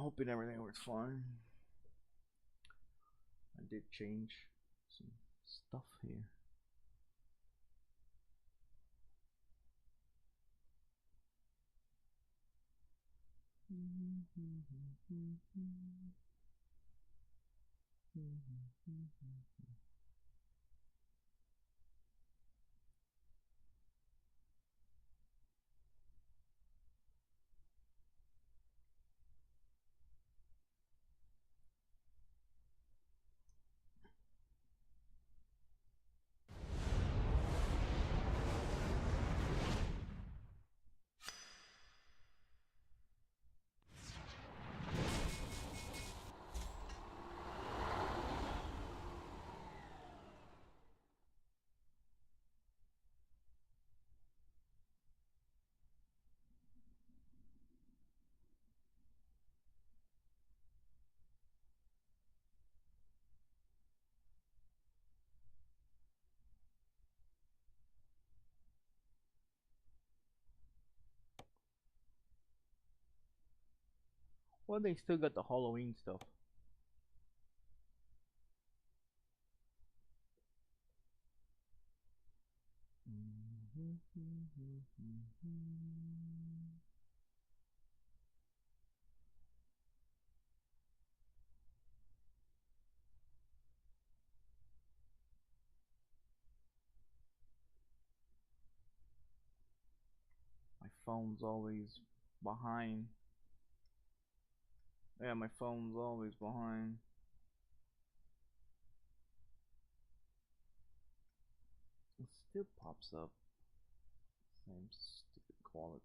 hoping everything works fine. I did change some stuff here. Well, they still got the Halloween stuff. My phone's always behind. Yeah, my phone's always behind. It still pops up. Same stupid quality.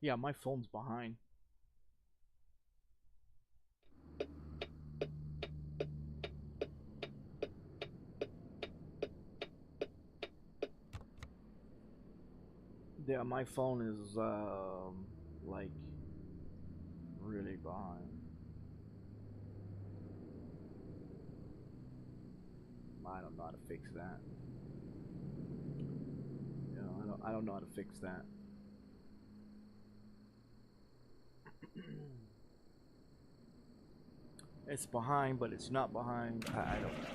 Yeah, my phone's behind. Yeah, my phone is like really behind. I don't know how to fix that. You know, I don't know how to fix that. It's behind, but it's not behind. I don't know.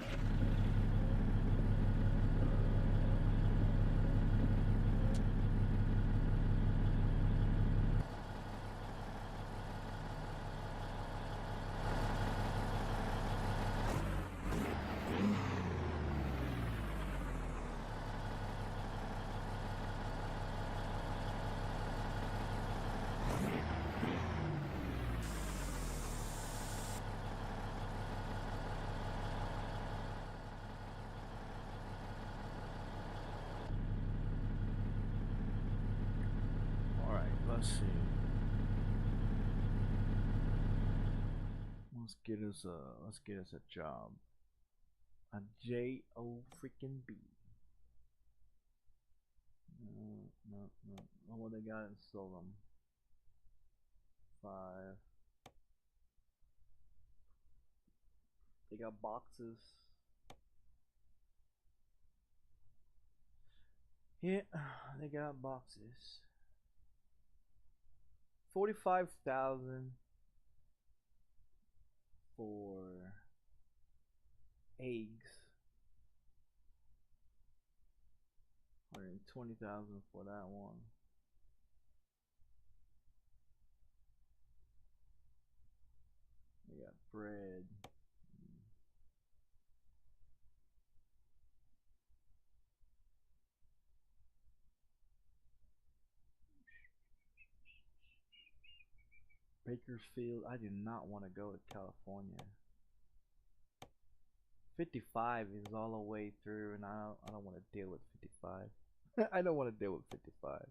Let's see. Let's get us a job. A J-O freaking B. No. Oh, what they got in Solom? 5. They got boxes. Yeah, they got boxes. 45,000 for eggs. 120,000 for that one. They got bread. Bakersfield. I do not want to go to California. 55 is all the way through, and I don't want to deal with 55. I don't want to deal with 55.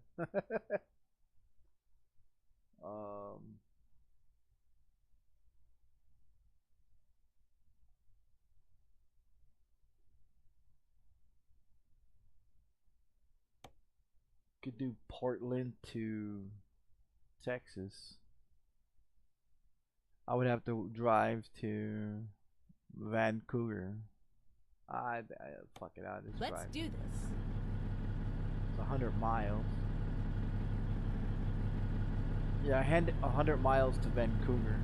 Could do Portland to Texas. I would have to drive to Vancouver. I fuck it out. Just Let's drive. do this. It's 100 miles. Yeah, I had 100 miles to Vancouver.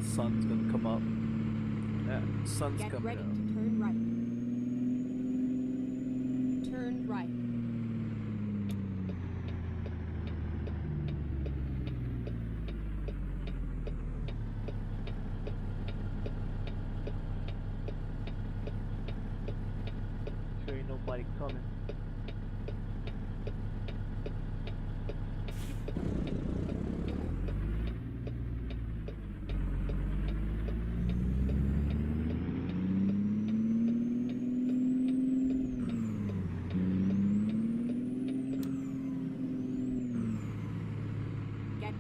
Sun's gonna come up. Yeah, sun's Get coming ready up. to turn right. Turn right. Sure ain't nobody coming.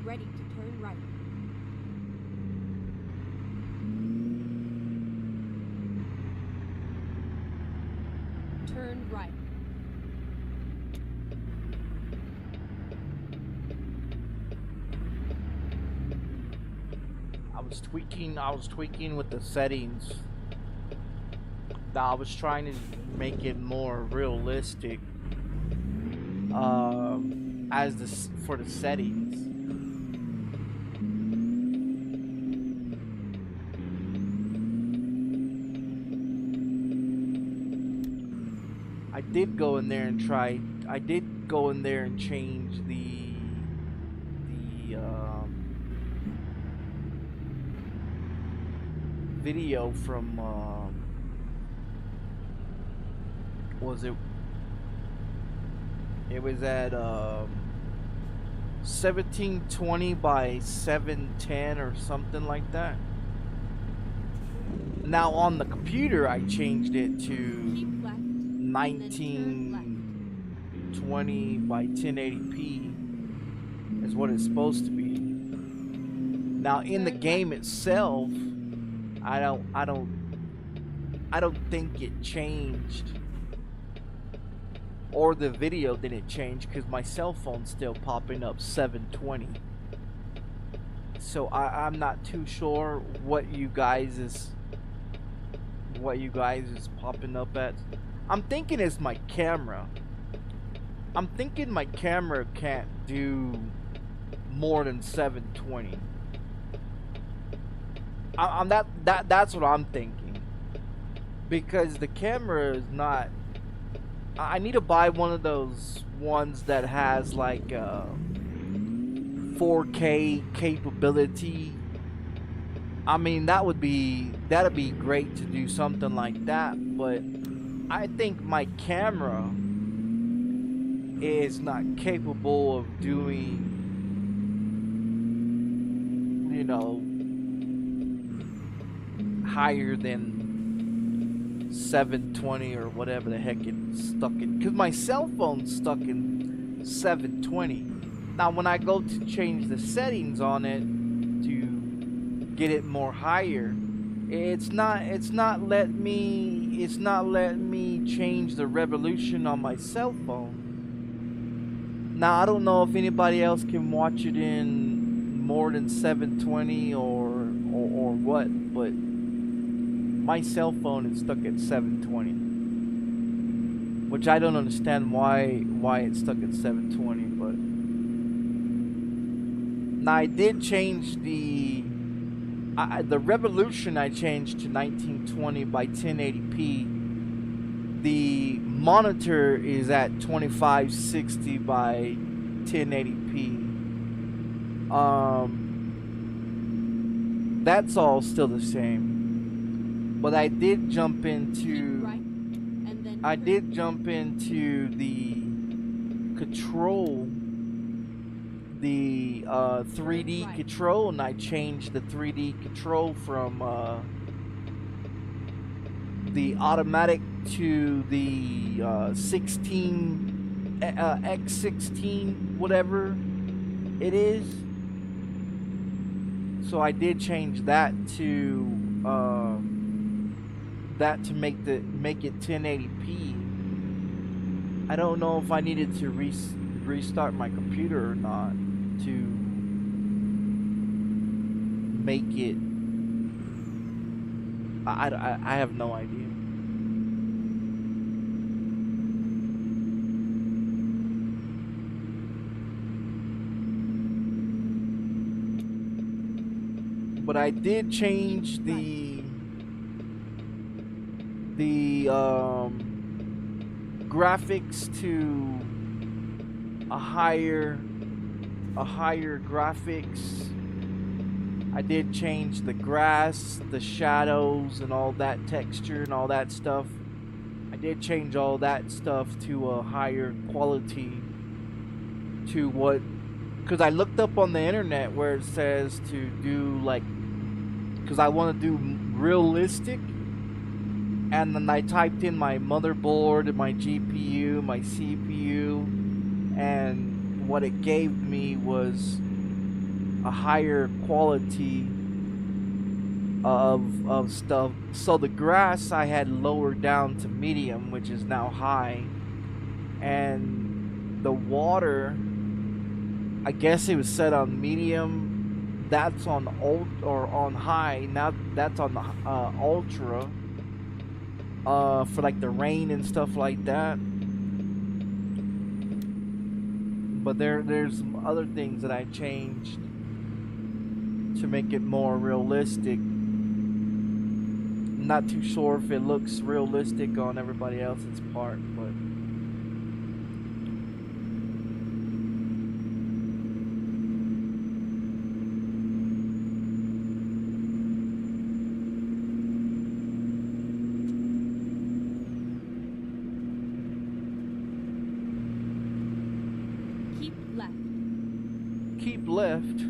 Ready to turn right. Turn right. I was tweaking with the settings. I was trying to make it more realistic for the settings. I did go in there and change the video from it was at 1720 by 710 or something like that. Now on the computer I changed it to 1920 by 1080p is what it's supposed to be. Now in the game itself, I don't think it changed, or the video didn't change, because my cell phone's still popping up 720. So I'm not too sure what you guys is popping up at. I'm thinking it's my camera. I'm thinking my camera can't do more than 720. That's what I'm thinking, because the camera is not. I need to buy one of those ones that has like 4K capability. I mean, that'd be great to do something like that, but I think my camera is not capable of doing, you know, higher than 720 or whatever the heck it's stuck in, because my cell phone's stuck in 720. Now when I go to change the settings on it to get it more higher, it's not letting me change the resolution on my cell phone. Now I don't know if anybody else can watch it in more than 720 or what, but my cell phone is stuck at 720, which I don't understand why it's stuck at 720. But now I did change the resolution. I changed to 1920 by 1080p. The monitor is at 2560 by 1080p. That's all still the same. But I did jump into I did jump into the control, the 3D control, and I changed the 3D control from the automatic to the 16 X16 whatever it is. So I did change that to make it 1080p. I don't know if I needed to restart my computer or not to make it. I have no idea. But I did change the graphics to a higher graphics. I did change the grass, the shadows, and all that texture and all that stuff. I did change all that stuff to a higher quality, to what, because I looked up on the internet where it says to do like, because I want to do realistic, and then I typed in my motherboard and my GPU, my CPU, and what it gave me was a higher quality of stuff. So the grass I had lowered down to medium, which is now high, and the water, I guess it was set on medium. That's on or on high. Now that's on the ultra. For like the rain and stuff like that. But there's some other things that I changed to make it more realistic. Not too sure if it looks realistic on everybody else's part, but keep left.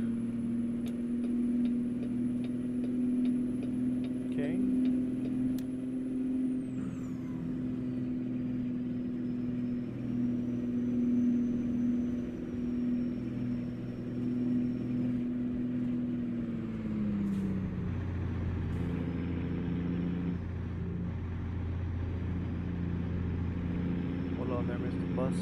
Okay. Hold on there, Mr. Bus.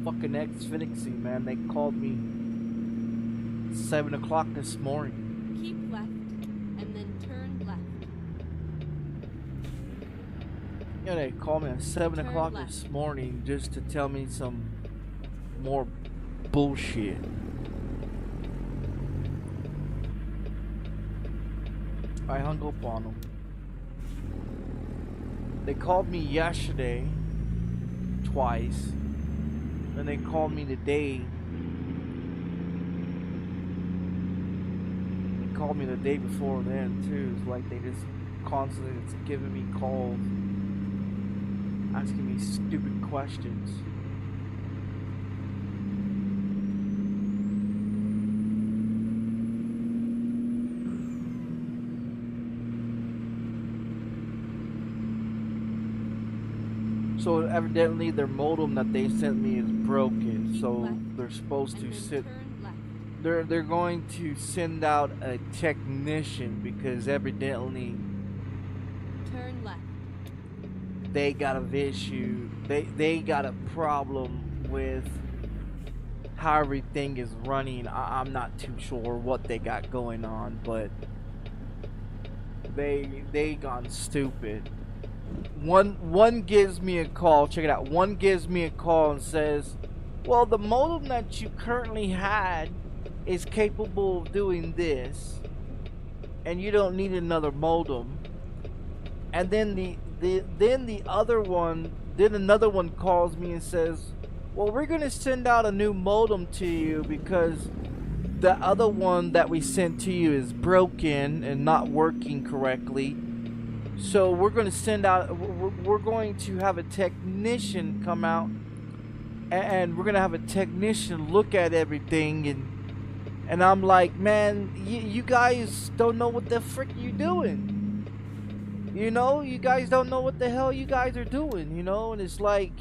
Fucking Xfinity, man. They called me 7 o'clock this morning. Keep left and then turn left. Yeah, they called me at 7 Turn o'clock left. this morning just to tell me some more bullshit. I hung up on them. They called me yesterday twice. And they called me today. They called me the day before then too. It's like they just constantly giving me calls, asking me stupid questions. So evidently their modem that they sent me is broken. Keep So left, they're supposed and to then sit. turn left. They're going to send out a technician because evidently Turn left. they got a issue. They got a problem with how everything is running. I'm not too sure what they got going on, but they gone stupid. One gives me a call. Check it out. One gives me a call and says, "Well, the modem that you currently had is capable of doing this, and you don't need another modem." And then another one calls me and says, "Well, we're gonna send out a new modem to you because the other one that we sent to you is broken and not working correctly. So we're going to send out, we're going to have a technician come out, and we're going to have a technician look at everything." And I'm like, man, you guys don't know what the frick you doing. You know, you guys don't know what the hell you guys are doing, you know? And it's like,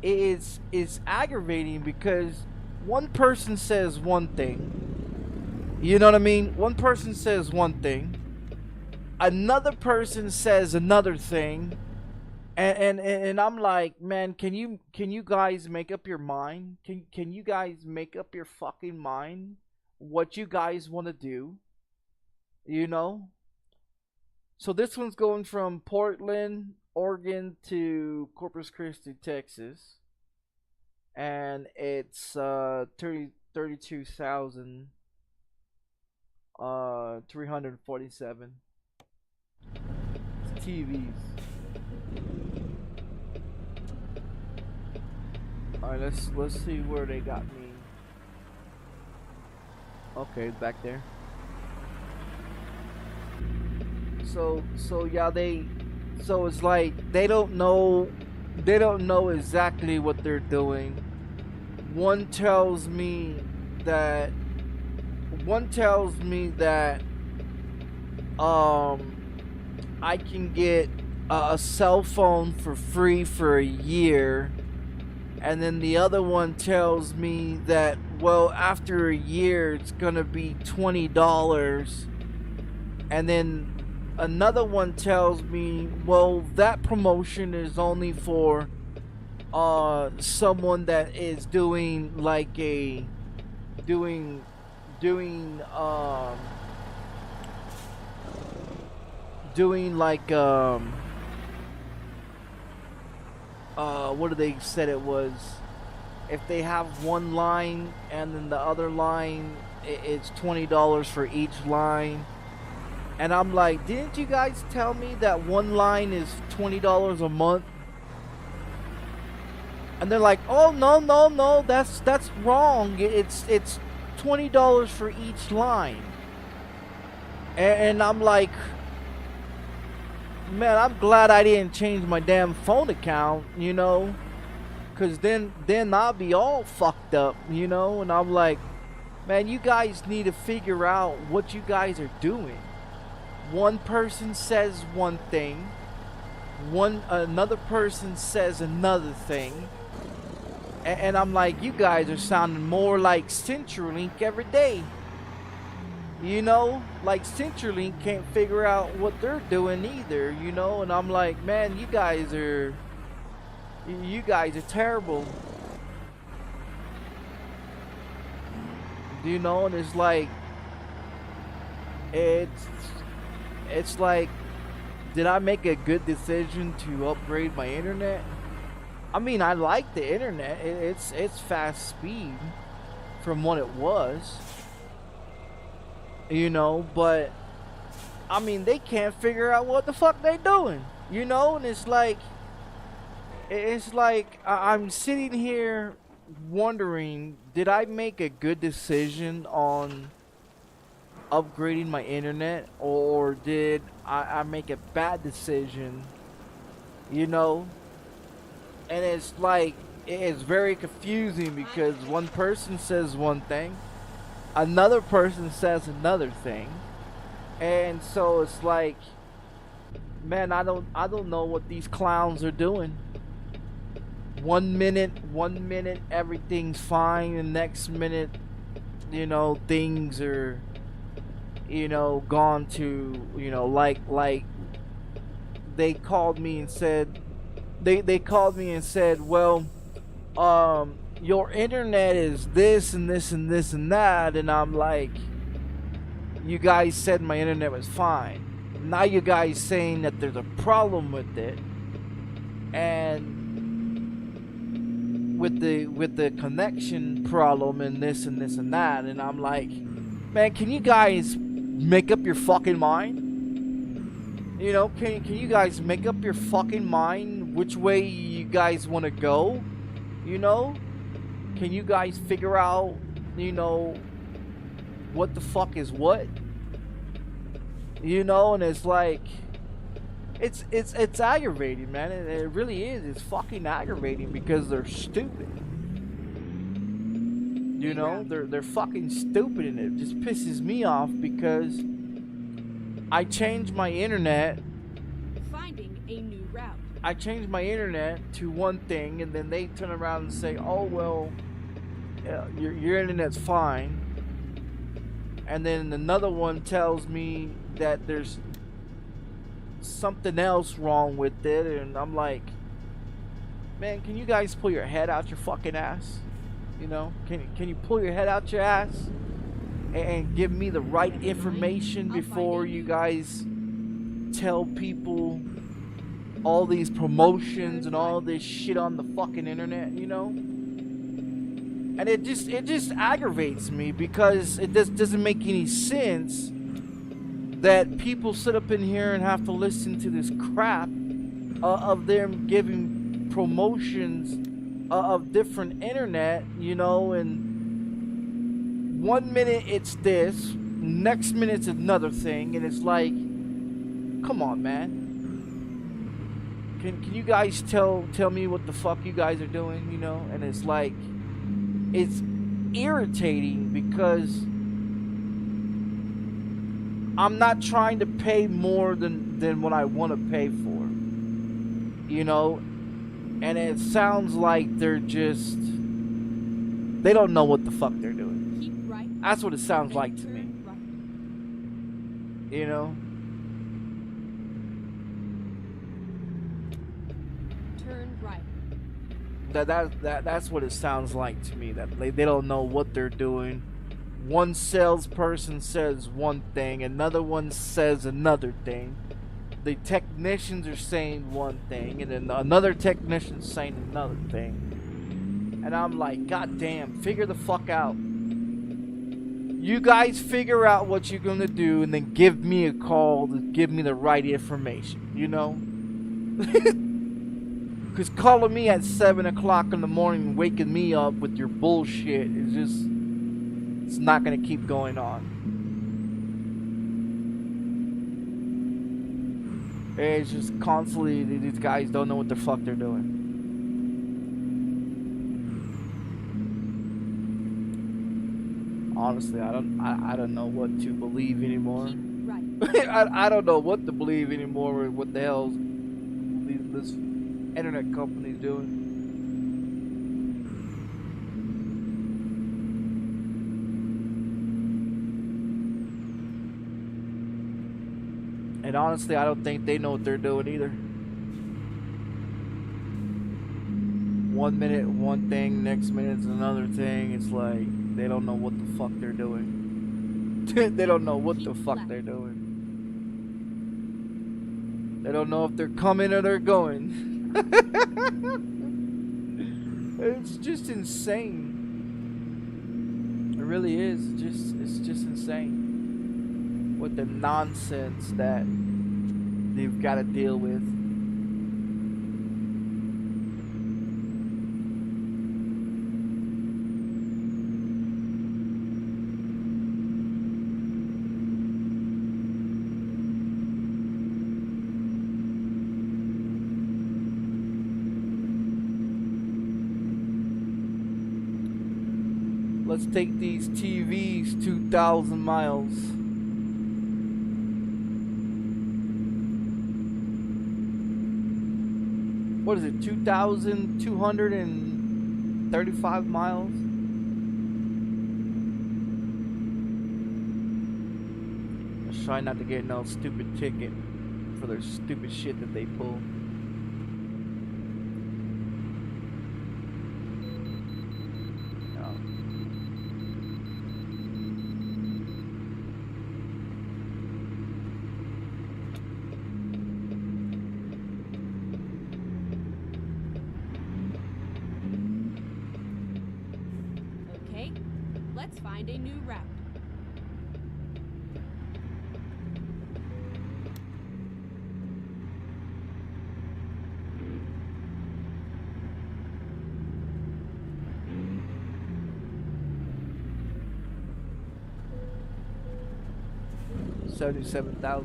it's aggravating because one person says one thing. You know what I mean? One person says one thing. Another person says another thing. And I'm like, man, can you guys make up your mind? Can you guys make up your fucking mind what you guys want to do? You know? So this one's going from Portland, Oregon to Corpus Christi, Texas. And it's 32,347. It's TVs. Alright, let's see where they got me. Okay, back there. So yeah, so it's like they don't know exactly what they're doing. One tells me that I can get a cell phone for free for a year, and then the other one tells me that, well, after a year it's gonna be $20, and then another one tells me, well, that promotion is only for someone that is doing like what did they said it was, if they have one line and then the other line, it's $20 for each line. And I'm like, didn't you guys tell me that one line is $20 a month? And they're like, oh, no, that's wrong. It's $20 for each line. And I'm like, man, I'm glad I didn't change my damn phone account, you know, because then I'll be all fucked up, you know. And I'm like, man, you guys need to figure out what you guys are doing. One person says one thing, another person says another thing, and I'm like, you guys are sounding more like CenturyLink every day. You know, like CenturyLink can't figure out what they're doing either, you know. And I'm like, man, you guys are terrible. You know, and it's like, it's like, did I make a good decision to upgrade my internet? I mean, I like the internet. It's fast speed from what it was. You know, but I mean, they can't figure out what the fuck they doing, you know. And it's like I'm sitting here wondering, did I make a good decision on upgrading my internet, or did I make a bad decision, you know? And it's like, it's very confusing because one person says one thing, another person says another thing, and so it's like, man, I don't know what these clowns are doing. 1 minute everything's fine, and next minute, you know, things are, you know, gone to, you know, like they called me and said, they called me and said, well, your internet is this and this and this and that, and I'm like, you guys said my internet was fine. Now you guys saying that there's a problem with it, and with the connection problem and this and this and that, and I'm like, man, can you guys make up your fucking mind? You know, can you guys make up your fucking mind which way you guys want to go? You know, can you guys figure out, you know, what the fuck is what? You know, and it's like, it's aggravating, man. It really is. It's fucking aggravating because they're stupid. You know, they're fucking stupid, and it just pisses me off because I changed my internet. Finding a new route. I changed my internet to one thing, and then they turn around and say, "Oh well, your internet's fine." And then another one tells me that there's something else wrong with it, and I'm like, man, can you guys pull your head out your fucking ass? You know, can you pull your head out your ass and give me the right information before you guys tell people all these promotions and all this shit on the fucking internet, you know? And it just aggravates me because it doesn't make any sense that people sit up in here and have to listen to this crap of them giving promotions of different internet, you know, and 1 minute it's this, next minute it's another thing, and it's like, come on, man. Can you guys tell me what the fuck you guys are doing, you know? And it's like, it's irritating because I'm not trying to pay more than what I want to pay for, you know, and it sounds like they don't know what the fuck they're doing. Keep right. That's what it sounds like to me, Right. you know. Turn right. That's what it sounds like to me. That they don't know what they're doing. One salesperson says one thing, another one says another thing. The technicians are saying one thing, and then another technician's saying another thing. And I'm like, God damn, figure the fuck out. You guys figure out what you're gonna do, and then give me a call to give me the right information, you know? Because calling me at 7 o'clock in the morning, waking me up with your bullshit is just, it's not going to keep going on. It's just constantly, these guys don't know what the fuck they're doing. Honestly, I don't know what to believe anymore. Right. I don't know what to believe anymore with what the hell this internet company's doing. And honestly, I don't think they know what they're doing either. 1 minute one thing, next minute's another thing. It's like they don't know what the fuck they're doing. They don't know what the fuck they're doing. They don't know if they're coming or they're going. It's just insane. It really is. It's just insane. With the nonsense that they've got to deal with. Let's take these TVs 2,000 miles. what is it, 2,235 miles? Let's try not to get no stupid ticket for their stupid shit that they pull. Okay, let's find a new route. $77,000.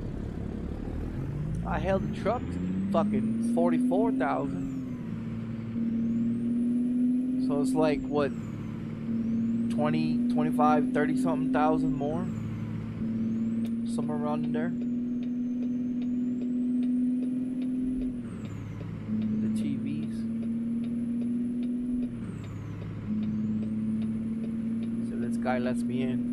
I held the truck to fucking 44,000. So it's like what, 20, 25, 30 something thousand more, somewhere around in there. The TVs. So this guy lets me in.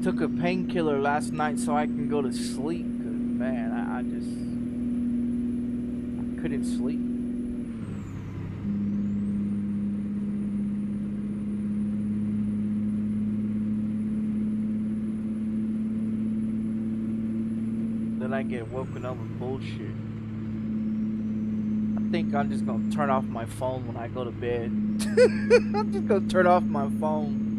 Took a painkiller last night so I can go to sleep, cause man, I couldn't sleep. Then I get woken up with bullshit. I think I'm just gonna turn off my phone when I go to bed. I'm just gonna turn off my phone.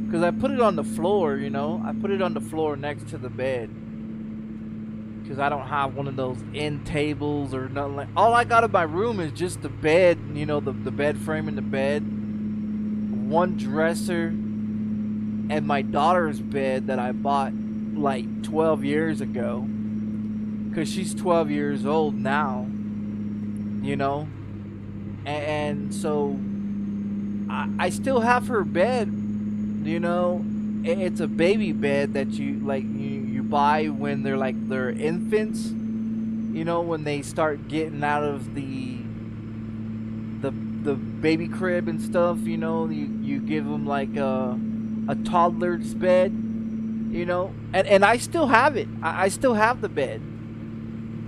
Because I put it on the floor, you know. I put it on the floor next to the bed. Because I don't have one of those end tables or nothing like. All I got in my room is just the bed, you know, the bed frame in the bed. One dresser. And my daughter's bed that I bought like 12 years ago. Because she's 12 years old now. You know. And so I still have her bed. You know, it's a baby bed that you buy when they're infants. You know, when they start getting out of the baby crib and stuff. You know, you give them like a toddler's bed. You know, and I still have it. I still have the bed.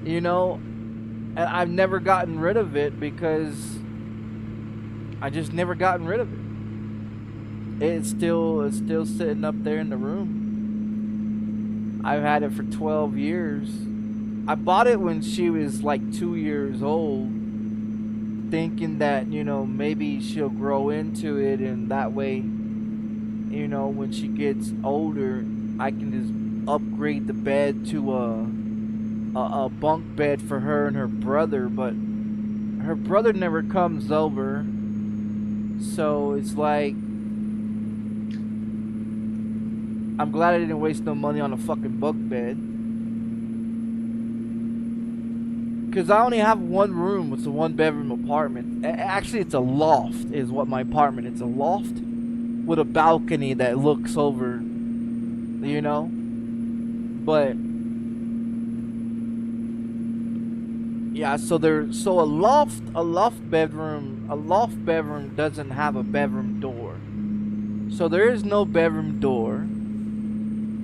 You know, and I've never gotten rid of it because I just never gotten rid of it. It's still sitting up there in the room. I've had it for 12 years. I bought it when she was like 2 years old, thinking that, you know, maybe she'll grow into it, and that way, you know, when she gets older, I can just upgrade the bed to a bunk bed for her and her brother. But her brother never comes over, so it's like, I'm glad I didn't waste no money on a fucking bunk bed. Because I only have one room. It's a one bedroom apartment. Actually, it's a loft is what my apartment. It's a loft with a balcony that looks over, you know. But yeah, so a loft bedroom doesn't have a bedroom door. So there is no bedroom door.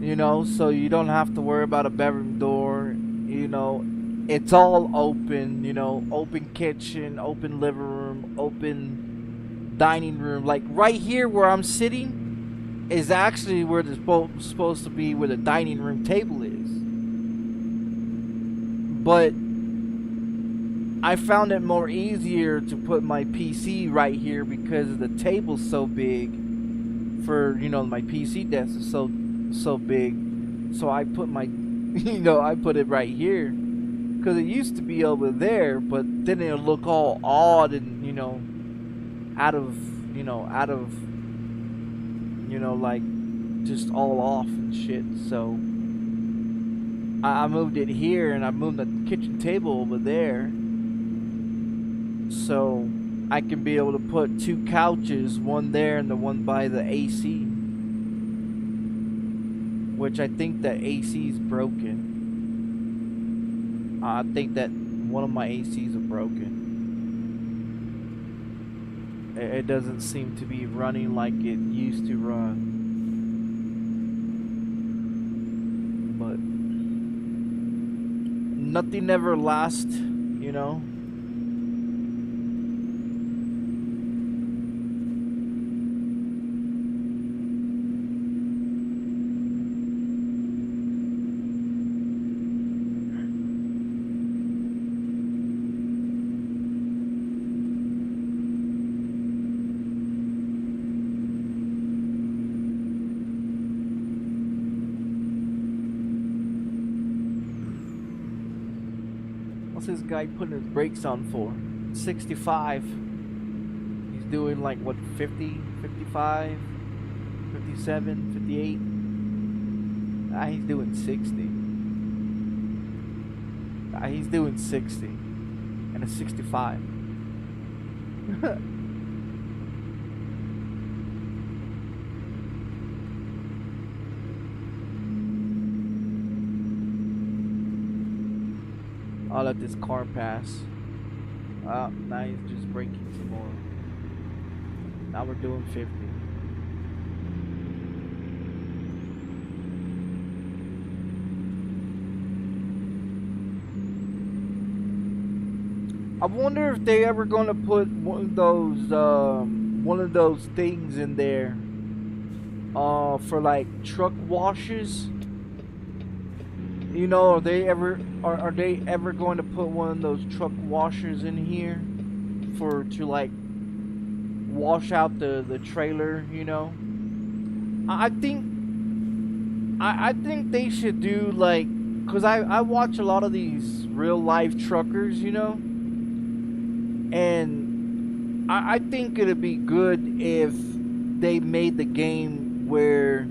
You know, so you don't have to worry about a bedroom door. You know, it's all open. You know, open kitchen, open living room, open dining room. Like right here where I'm sitting is actually where the supposed to be where the dining room table is. But I found it more easier to put my PC right here because the table's so big. For, you know, my PC desk is so big, so I put my I put it right here because it used to be over there, but then it'll look all odd and, you know, out of like just all off and shit. So I moved it here, and I moved the kitchen table over there, so I can be able to put 2 couches, one there and the one by the AC, which I think the AC is broken. I think that one of my ACs are broken. It doesn't seem to be running like it used to run. But nothing ever lasts, you know. What's this guy putting his brakes on for? 65. He's doing like what, 50, 55, 57, 58? Ah, he's doing 60. Ah, he's doing 60 and a 65. I'll let this car pass. Now he's just braking some more. Now we're doing 50. I wonder if they ever gonna put one of those things in there for like truck washes. You know, are they ever going to put one of those truck washers in here to like wash out the trailer, you know? I think they should do like, cause I watch a lot of these real life truckers, you know, and I think it'd be good if they made the game where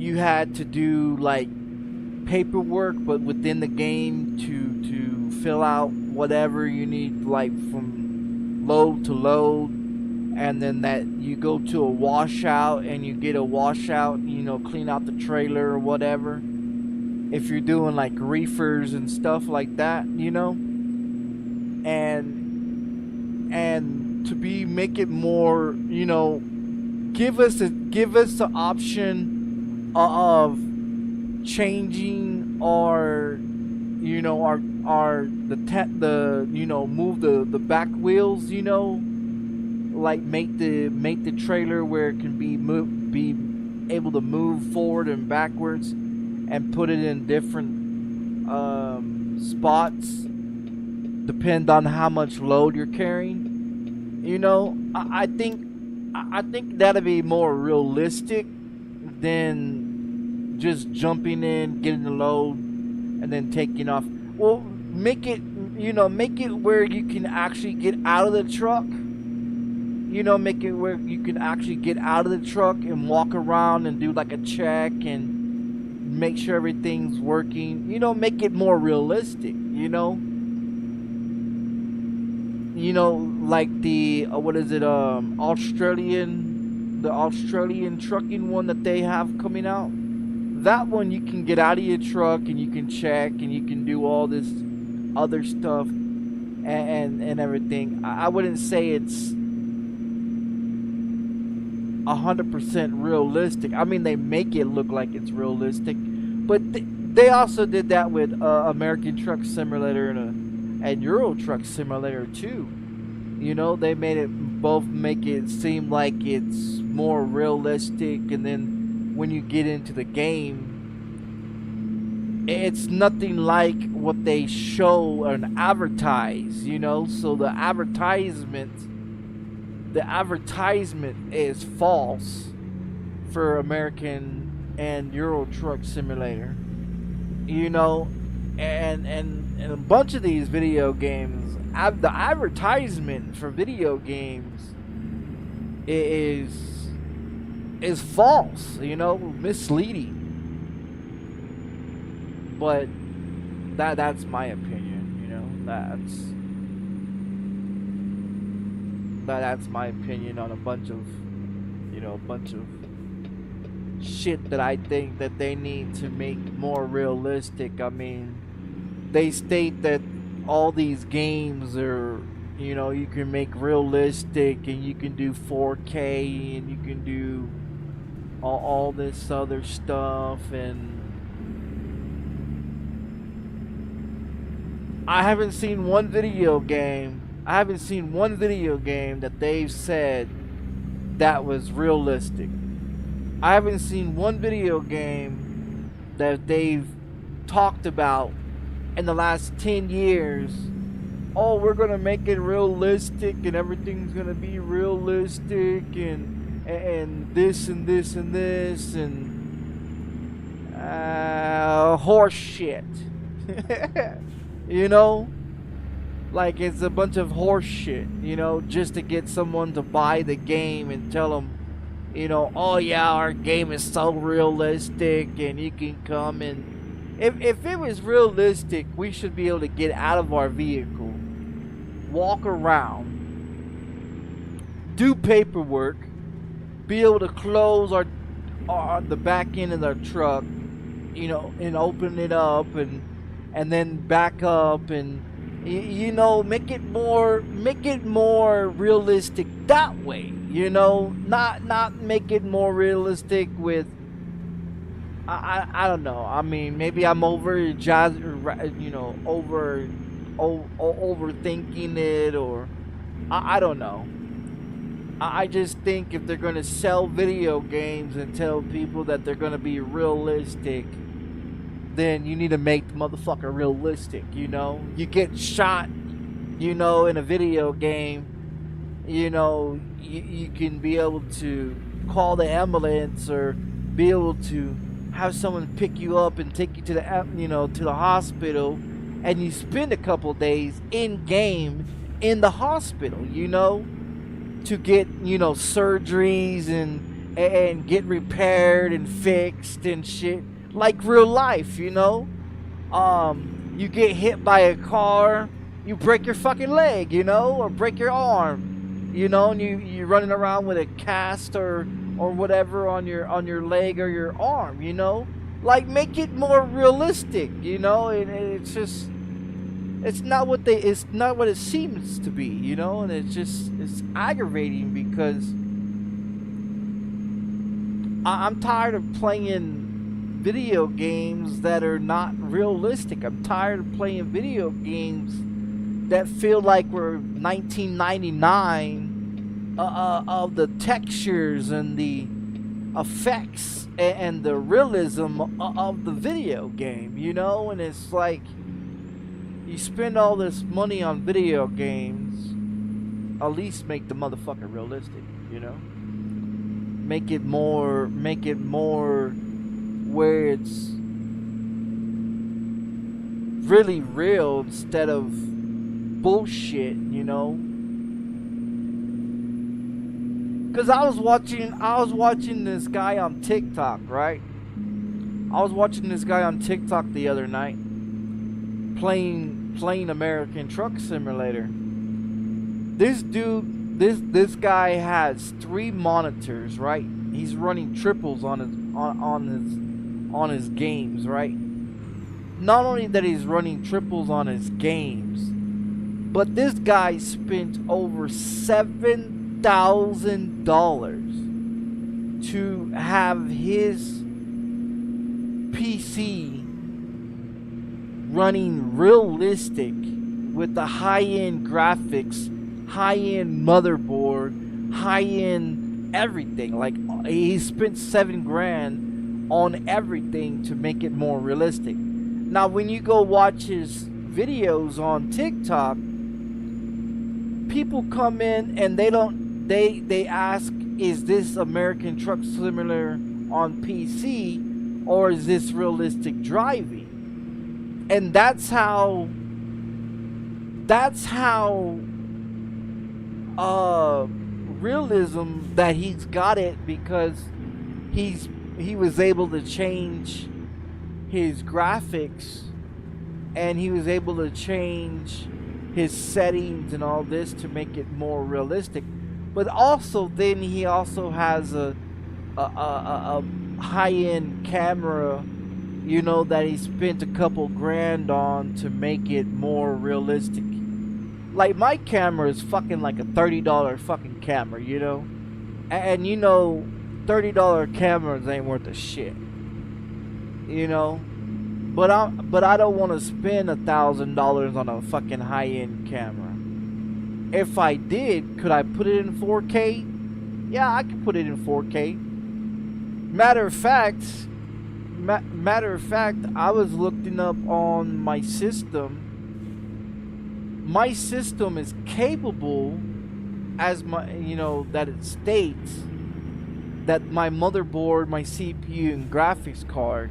you had to do like paperwork, but within the game to fill out whatever you need, like from load to load, and then that you go to a washout and you get a washout, you know, clean out the trailer or whatever, if you're doing like reefers and stuff like that, you know, and to make it more, you know, give us the option of changing our, you know, the you know, move the back wheels, you know, like make the trailer where it can be able to move forward and backwards, and put it in different spots depend on how much load you're carrying, you know. I think that'd be more realistic than just jumping in, getting the load, and then taking off. Well, make it where you can actually get out of the truck. You know, make it where you can actually get out of the truck and walk around and do like a check and make sure everything's working. You know, make it more realistic, you know. You know, like the Australian trucking one that they have coming out. That one, you can get out of your truck and you can check and you can do all this other stuff and everything. I wouldn't say it's 100% realistic. I mean, they make it look like it's realistic, but they also did that with American Truck Simulator and Euro Truck Simulator too. You know, they made it make it seem like it's more realistic, and then when you get into the game, it's nothing like what they show and advertise, you know. So the advertisement is false for American and Euro Truck Simulator, you know, and a bunch of these video games, the advertisement for video games is false, you know, misleading. But that's my opinion, you know. That's my opinion on a bunch of shit that I think that they need to make more realistic. I mean, they state that all these games are, you know, you can make realistic and you can do 4K and you can do all this other stuff, and I haven't seen one video game that they've said that was realistic. I haven't seen one video game that they've talked about in the last 10 years. Oh, we're gonna make it realistic and everything's gonna be realistic and this and this and this and horse shit. You know? Like, it's a bunch of horse shit, you know, just to get someone to buy the game and tell them, you know, oh yeah, our game is so realistic and you can come and... If it was realistic, we should be able to get out of our vehicle, walk around, do paperwork, be able to close the back end of our truck, you know, and open it up and then back up and... You know, make it more realistic that way. You know, not make it more realistic with. I don't know. I mean, maybe I'm overthinking it, or I don't know. I just think if they're gonna sell video games and tell people that they're gonna be realistic, then you need to make the motherfucker realistic, you know? You get shot, you know, in a video game, you know, you can be able to call the ambulance or be able to have someone pick you up and take you to the, you know, to the hospital, and you spend a couple days in game in the hospital, you know, to get, you know, surgeries and get repaired and fixed and shit. Like real life, you know. You get hit by a car, you break your fucking leg, you know, or break your arm, you know, and you're running around with a cast or whatever on your leg or your arm, you know. Like, make it more realistic, you know. And it's just, it's not what it seems to be, you know. And it's aggravating because I'm tired of playing video games that are not realistic. I'm tired of playing video games that feel like we're 1999, of the textures and the effects and the realism of the video game, you know. And it's like, you spend all this money on video games, at least make the motherfucker realistic, you know. Make it more where it's really real instead of bullshit, you know. Cause I was watching this guy on TikTok, right? I was watching this guy on TikTok the other night playing American Truck Simulator. This dude, this guy has 3 monitors, right? He's running triples on his games, right? Not only that he's running triples on his games, but this guy spent over $7,000 to have his PC running realistic with the high-end graphics, high-end motherboard, high-end everything. Like, he spent $7,000 on everything to make it more realistic. Now, when you go watch his videos on TikTok, people come in and they ask, is this American Truck Simulator on PC or is this realistic driving? And that's how realism that he's got it, because he was able to change his graphics, and he was able to change his settings and all this to make it more realistic. But also, then he also has a high-end camera, you know, that he spent a couple grand on to make it more realistic. Like, my camera is fucking like a $30 fucking camera, you know? And you know, $30 cameras ain't worth a shit, you know? But I don't want to spend $1,000 on a fucking high-end camera. If I did, could I put it in 4K? Yeah, I could put it in 4K. Matter of fact, I was looking up on my system. My system is capable, as my, you know, that it states that my motherboard, my CPU, and graphics card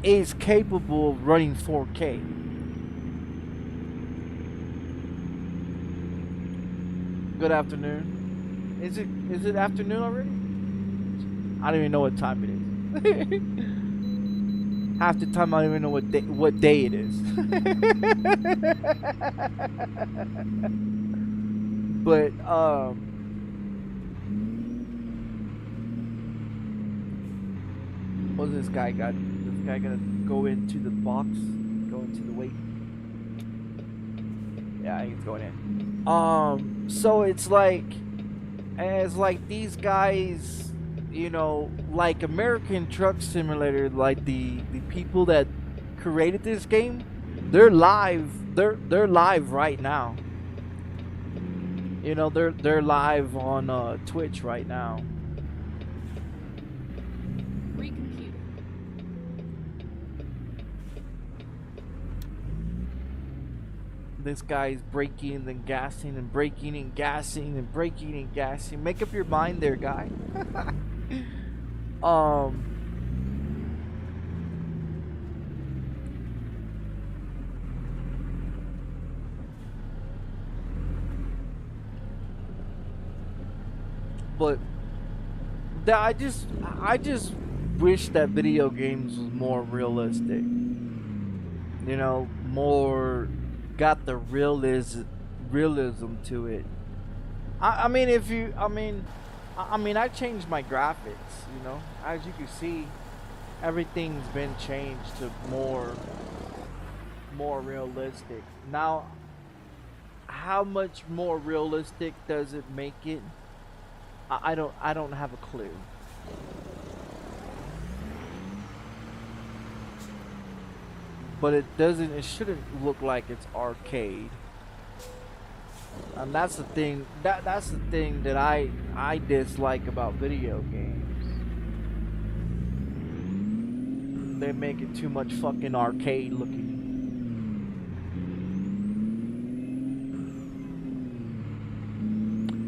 is capable of running 4K. Good afternoon. Is it afternoon already? I don't even know what time it is. Half the time I don't even know what day it is. But what's this guy got? This guy gonna go into the box? Go into the weight? Yeah, I think it's going in. So it's like these guys, you know, like American Truck Simulator, like the people that created this game, they're live. They're live right now. You know, they're live on Twitch right now. This guy's braking and gassing and braking and gassing and braking and gassing. Make up your mind there, guy. But I just wish that video games was more realistic. You know, more got the realism to it. I mean, I changed my graphics, you know. As you can see, everything's been changed to more realistic. Now, how much more realistic does it make it? I don't have a clue. But it shouldn't look like it's arcade. And that's the thing that's the thing that I dislike about video games. They make it too much fucking arcade looking.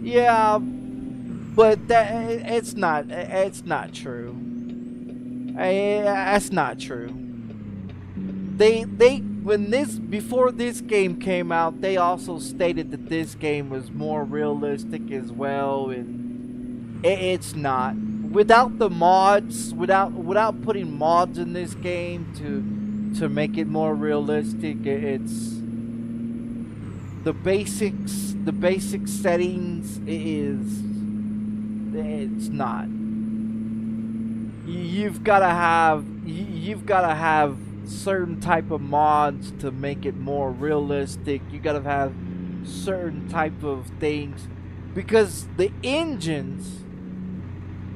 Yeah, but it's not true. That's not true. Before this game came out, they also stated that this game was more realistic as well, and it's not. Without the mods, without putting mods in this game to make it more realistic, it's the basic settings it's not. You've got to have certain type of mods to make it more realistic. You gotta have certain type of things, because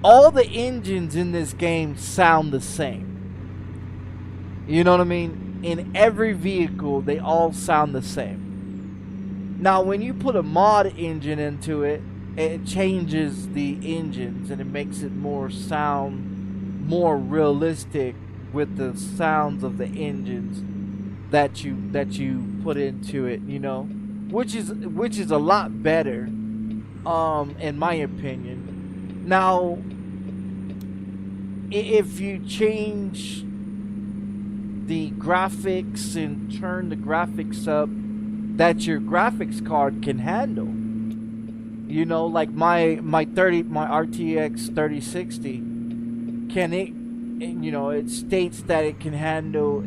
all the engines in this game sound the same. You know what I mean? In every vehicle, they all sound the same. Now, when you put a mod engine into it, it changes the engines and it makes it sound more realistic with the sounds of the engines that you put into it, you know, which is a lot better, in my opinion. Now, if you change the graphics and turn the graphics up that your graphics card can handle, you know, like my RTX 3060, and, you know, it states that it can handle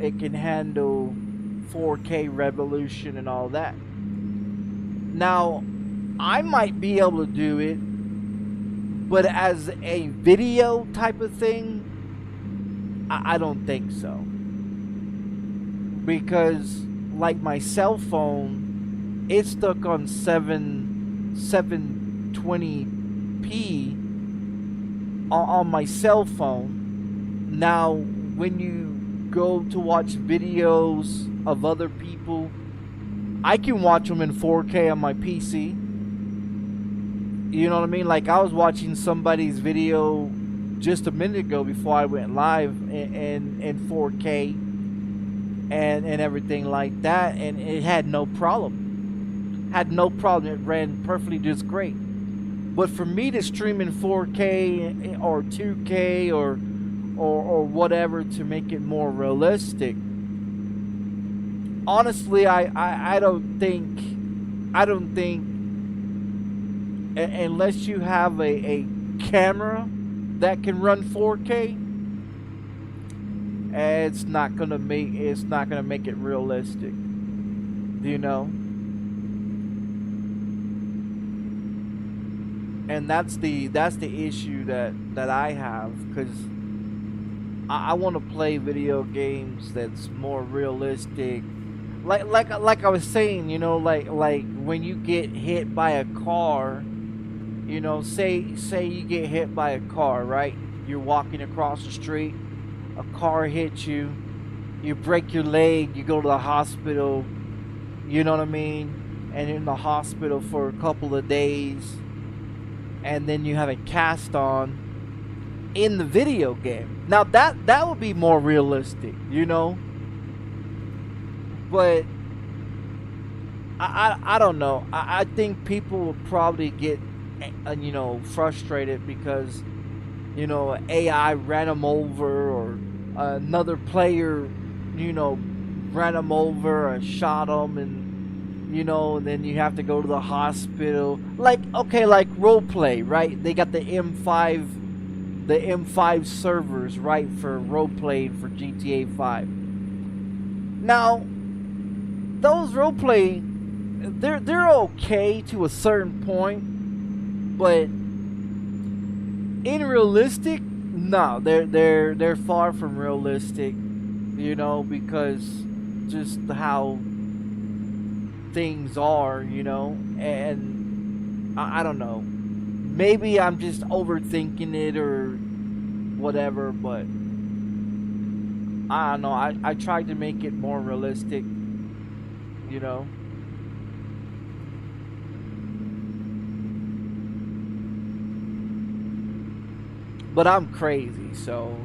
4K resolution and all that. Now, I might be able to do it, but as a video type of thing, I don't think so. Because like my cell phone, it's stuck on 720p on my cell phone. Now, when you go to watch videos of other people, I can watch them in 4K on my PC. You know what I mean? Like, I was watching somebody's video just a minute ago before I went live in 4K and everything like that, and it had no problem. Had no problem. It ran perfectly just great. But for me to stream in 4K or 2K or whatever to make it more realistic, honestly, I don't think unless you have a camera that can run 4K, it's not gonna make it realistic, you know. And that's the issue that I have, because I want to play video games that's more realistic. Like I was saying, you know, like when you get hit by a car, you know, say you get hit by a car, right? You're walking across the street, a car hits you, you break your leg, you go to the hospital, you know what I mean? And you're in the hospital for a couple of days, and then you have a cast on in the video game. Now that would be more realistic, you know. But I don't know. I think people will probably get, you know, frustrated because, you know, AI ran them over, or another player, you know, ran them over or shot them, and, you know, and then you have to go to the hospital. Like, okay, like roleplay, right? They got the M5 servers, right, for roleplay for GTA 5. Now, those roleplay, they're okay to a certain point, but in realistic, no, they're far from realistic, you know, because just how things are, you know. And I don't know, maybe I'm just overthinking it or whatever, but I don't know. I tried to make it more realistic, you know. But I'm crazy, so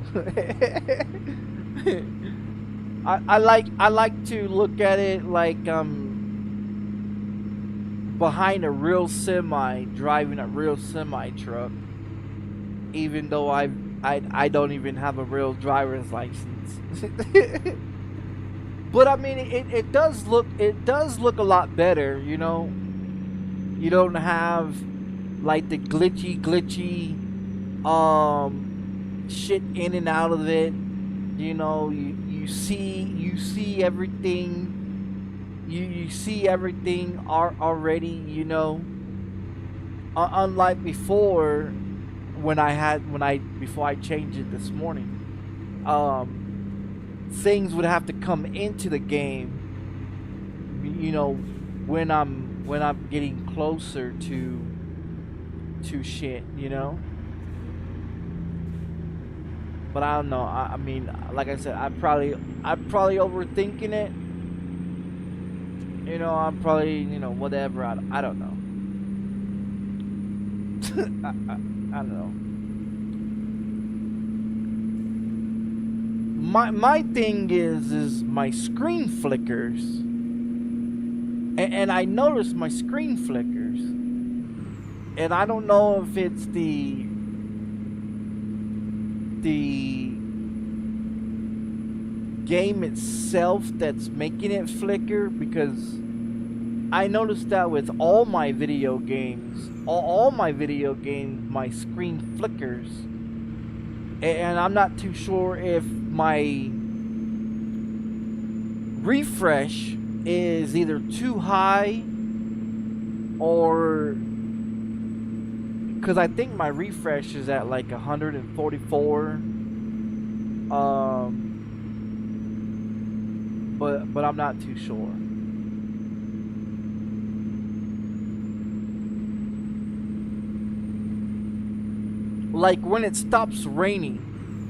I like to look at it like behind a real semi, driving a real semi truck, even though I don't even have a real driver's license. But I mean, it does look a lot better, you know. You don't have like the glitchy shit in and out of it, you know. You see everything. You see everything already, you know. Unlike before, before I changed it this morning, things would have to come into the game, you know, when I'm getting closer to shit, you know. But I don't know. I mean, like I said, I'm probably overthinking it. You know, I'm probably, you know, whatever. I don't know. I don't know. My thing is my screen flickers, and I noticed my screen flickers, and I don't know if it's the game itself that's making it flicker, because I noticed that with all my video games, my screen flickers. And I'm not too sure if my refresh is either too high, or because I think my refresh is at like 144. But I'm not too sure. Like when it stops raining,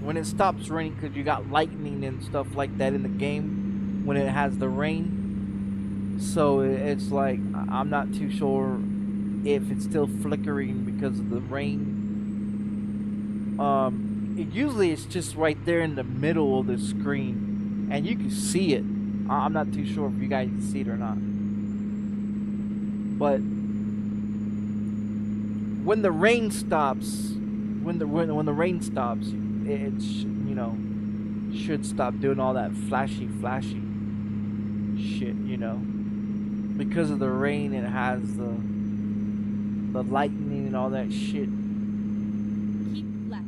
because you got lightning and stuff like that in the game when it has the rain. So it's like I'm not too sure if it's still flickering because of the rain. Usually it's just right there in the middle of the screen, and you can see it. I'm not too sure if you guys can see it or not. But when the rain stops, when the rain stops, it you know, should stop doing all that flashy shit, you know. Because of the rain, it has the lightning and all that shit. Keep left.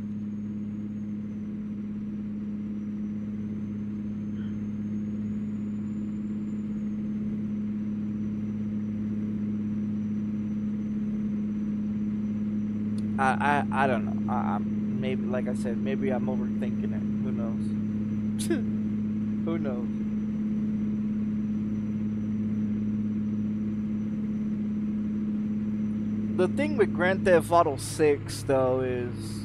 I don't know. I'm maybe, like I said, maybe I'm overthinking it. Who knows? Who knows? The thing with Grand Theft Auto 6 though is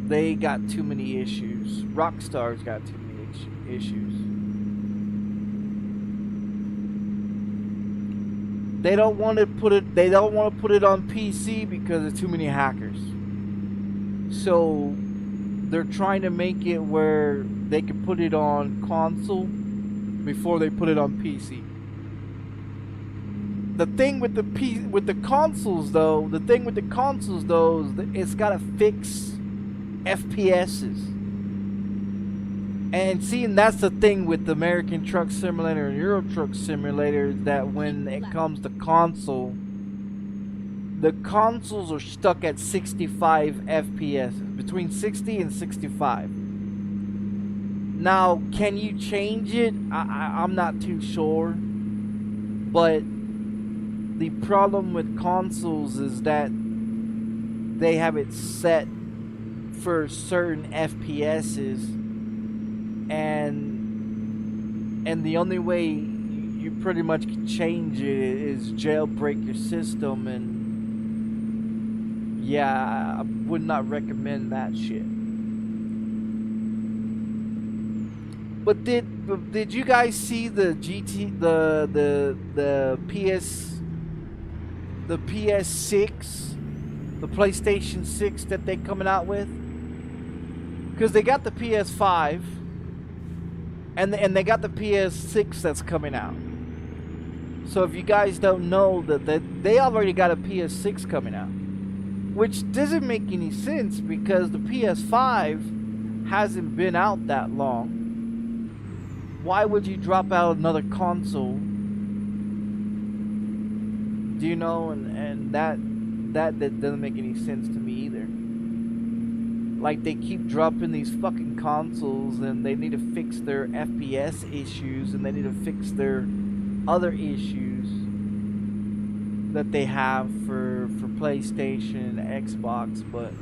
they got too many issues. Rockstar's got too many issues. They don't want to put it. They don't want to put it on PC because there's too many hackers. So they're trying to make it where they can put it on console before they put it on PC. The thing with the consoles though, is it's gotta fix FPSs. And seeing that's the thing with the American Truck Simulator and Euro Truck Simulator, is that when it comes to console, the consoles are stuck at 65 FPS, between 60 and 65. Now, can you change it? I'm not too sure, but the problem with consoles is that they have it set for certain FPSs. And the only way you pretty much can change it is jailbreak your system, and yeah, I would not recommend that shit. But did you guys see the PS6, the PlayStation 6 that they coming out with? Because they got the PS5. And they got the PS6 that's coming out. So if you guys don't know that they already got a PS6 coming out, which doesn't make any sense because the PS5 hasn't been out that long. Why would you drop out another console? Do you know? And that doesn't make any sense to me either. Like, they keep dropping these fucking consoles, and they need to fix their FPS issues, and they need to fix their other issues that they have for PlayStation and Xbox, but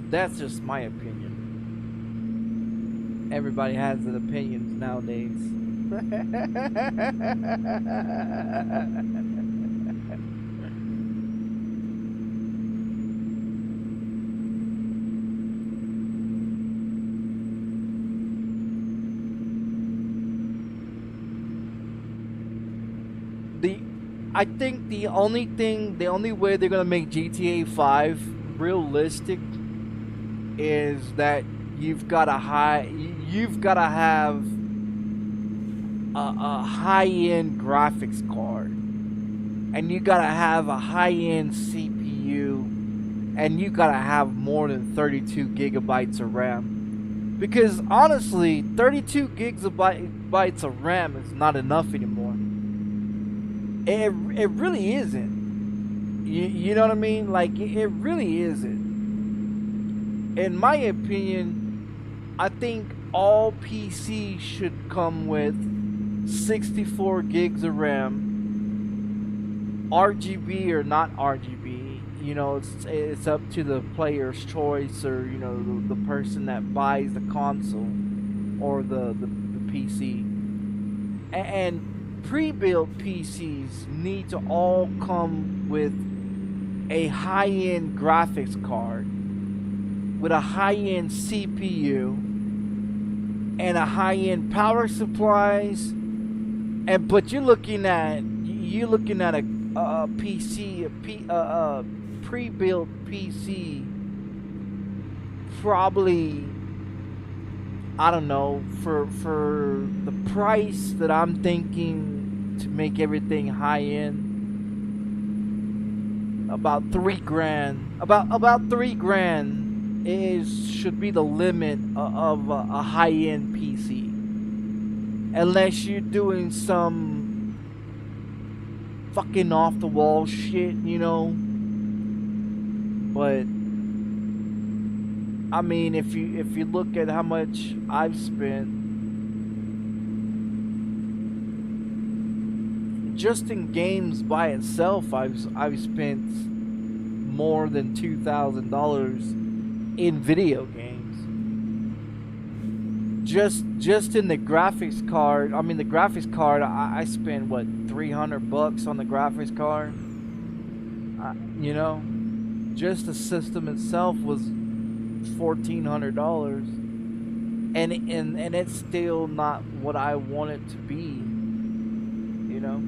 that's just my opinion. Everybody has an opinions nowadays. I think the only way they're gonna make GTA 5 realistic is that you've got to have a high-end graphics card, and you gotta have a high-end CPU, and you gotta have more than 32 gigabytes of RAM. Because honestly, 32 gigabytes of RAM is not enough anymore. It really isn't. You know what I mean? Like, it really isn't. In my opinion, I think all PCs should come with 64 gigs of RAM, RGB or not RGB. You know, it's up to the player's choice, or you know, the person that buys the console or the PC. And pre-built PCs need to all come with a high-end graphics card, with a high-end CPU and a high-end power supplies. But you're looking at a PC, a pre-built PC, probably, I don't know, for the price that I'm thinking to make everything high-end, about $3,000. About $3,000 should be the limit of a high-end PC, unless you're doing some fucking off-the-wall shit, you know. But I mean, if you look at how much I've spent just in games by itself, I've spent more than $2,000 in video games. Just in the graphics card. I mean, the graphics card, I spent what, $300 on the graphics card. You know, just the system itself was $1,400, and it's still not what I want it to be. You know.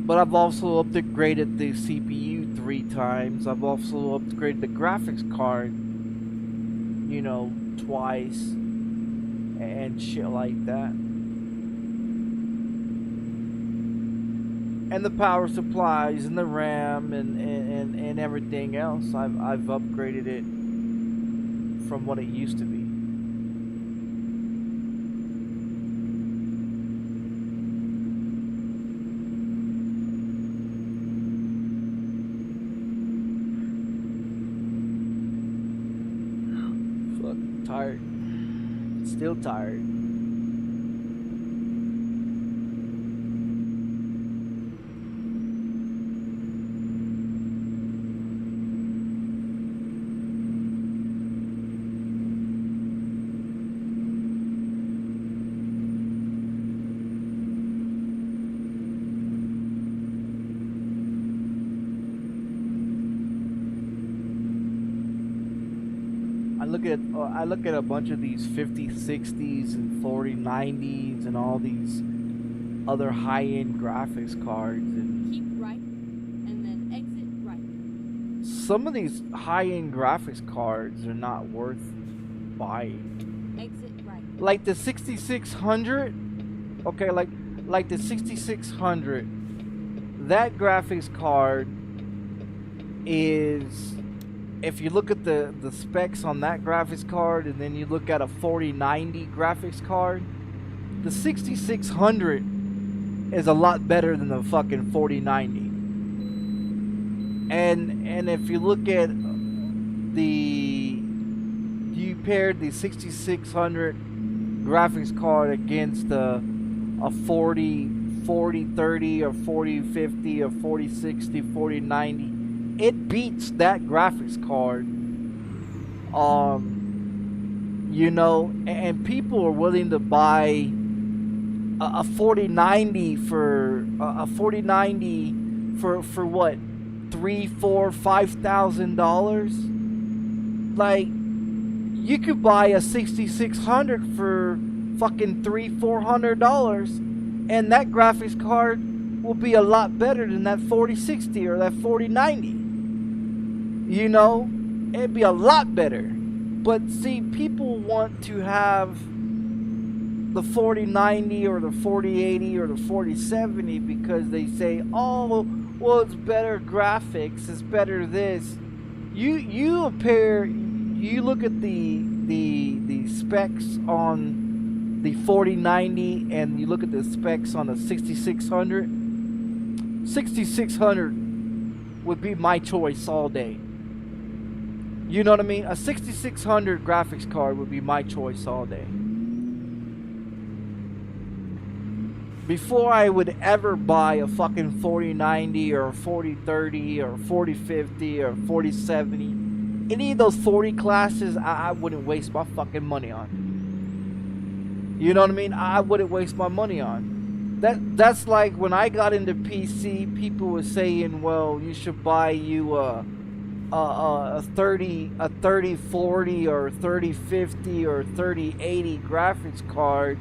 But I've also upgraded the CPU 3 times. I've also upgraded the graphics card, you know, twice, and shit like that. And the power supplies and the RAM and everything else, I've upgraded it from what it used to be. Tired. Still tired. I look at a bunch of these 5060s and 4090s and all these other high-end graphics cards, and keep right and then exit right. Some of these high-end graphics cards are not worth buying. Exit right. Like the 6600, okay, like the 6600, that graphics card is, if you look at the specs on that graphics card and then you look at a 4090 graphics card, the 6600 is a lot better than the fucking 4090. And if you look at you paired the 6600 graphics card against a 4030 or 4050 or 4060, 4090, it beats that graphics card. You know, and people are willing to buy a 4090 for what, $3,000, $4,000, $5,000. Like, you could buy a 6600 for fucking $300, $400, and that graphics card will be a lot better than that 4060 or that 4090. You know, it'd be a lot better. But see, people want to have the 4090 or the 4080 or the 4070 because they say, oh, well, it's better graphics, it's better this. You look at the specs on the 4090 and you look at the specs on the 6600. 6600 would be my choice all day. You know what I mean? A 6600 graphics card would be my choice all day. Before I would ever buy a fucking 4090 or a 4030 or 4050 or 4070, any of those 40 classes, I wouldn't waste my fucking money on. You know what I mean? I wouldn't waste my money on. That's like when I got into PC, people were saying, well, you should buy you a 3040 or 3050 or 3080 graphics card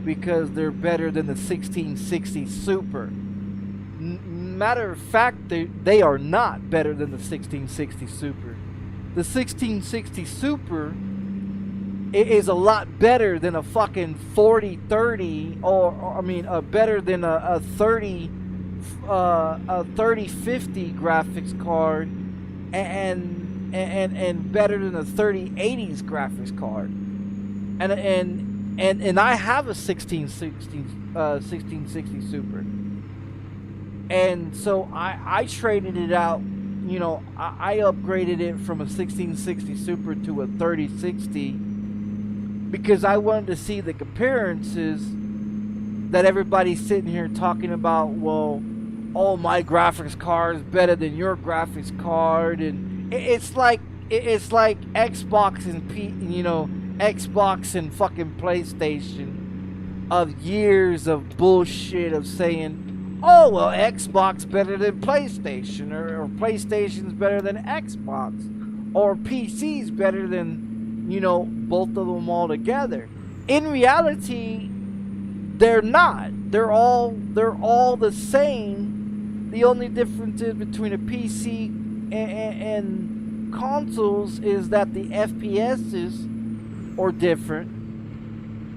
because they're better than the 1660 Super. Matter of fact, they are not better than the 1660 Super. The 1660 Super is a lot better than a fucking 4030, or I mean, better than a 3050 graphics card, and better than a 3080s graphics card, and I have a 1660 Super, and so I traded it out. You know, I upgraded it from a 1660 Super to a 3060 because I wanted to see the comparisons that everybody's sitting here talking about. Well, oh, my graphics card is better than your graphics card, and it's like Xbox and Xbox and fucking PlayStation of years of bullshit of saying, oh, well, Xbox better than PlayStation, or PlayStation's better than Xbox, or PC's better than, both of them all together. In reality, they're not. They're all the same. The only difference between a PC and consoles is that the FPSs are different,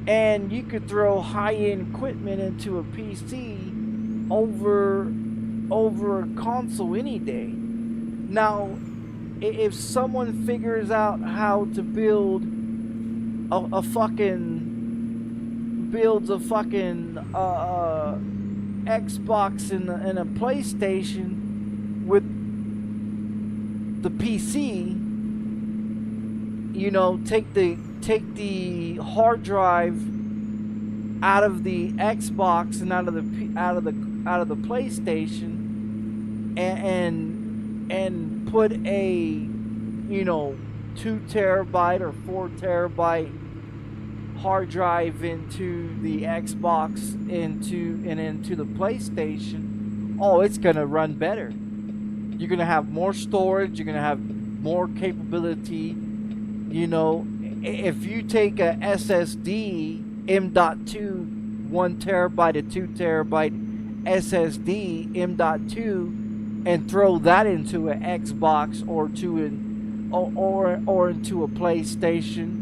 and you could throw high-end equipment into a PC over a console any day. Now, if someone figures out how to build a fucking Xbox and a PlayStation with the PC, take the hard drive out of the Xbox and out of the PlayStation, and put a 2 terabyte or 4 terabyte hard drive into the Xbox into the PlayStation, oh, it's gonna run better. You're gonna have more storage, you're gonna have more capability. If you take a SSD M.2 1 terabyte to 2 terabyte SSD M.2 and throw that into an Xbox or into a PlayStation,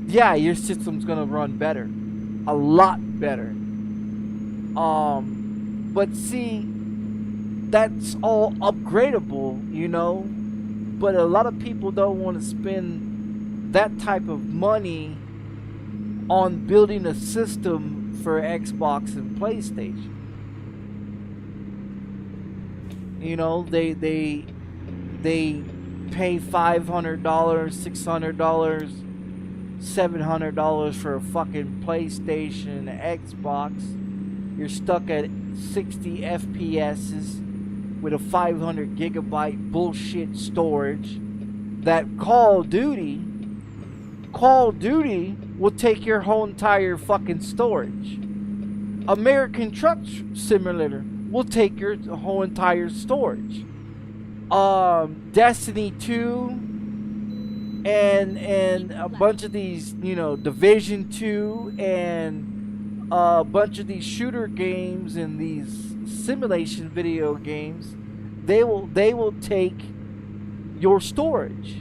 yeah, your system's gonna run better, a lot better. But see, that's all upgradable, but a lot of people don't want to spend that type of money on building a system for Xbox and PlayStation. They pay $500, $600, $700 for a fucking PlayStation, Xbox. You're stuck at 60 FPSs with a 500 gigabyte bullshit storage. That Call of Duty will take your whole entire fucking storage. American Truck Simulator will take your whole entire storage. Destiny 2 and a bunch of these, Division 2 and a bunch of these shooter games and these simulation video games, they will take your storage,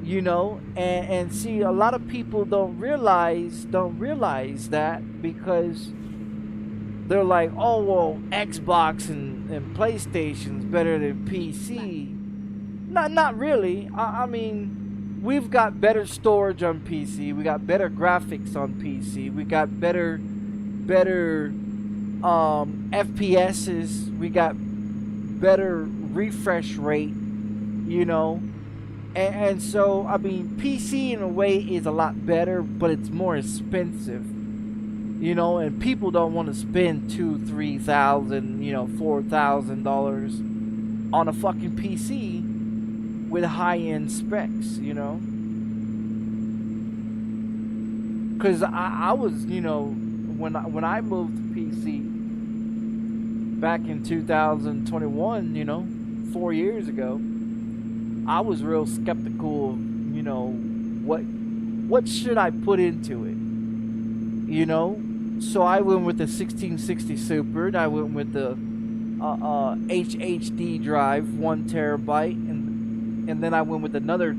and see, a lot of people don't realize that, because they're like, oh, well, Xbox and PlayStation's better than PC. Not really. I mean, we've got better storage on PC. We got better graphics on PC. We got better FPSs. We got better refresh rate, you know. And so, I mean, PC in a way is a lot better, but it's more expensive, you know. And people don't want to spend $2,000, $3,000, $4,000 on a fucking PC with high-end specs, you know. Because I was, you know, when I moved to PC back in 2021, you know, 4 years ago, I was real skeptical of, you know, what should I put into it, you know. So I went with the 1660 Super, and I went with the HDD drive, 1 terabyte, and then I went with another.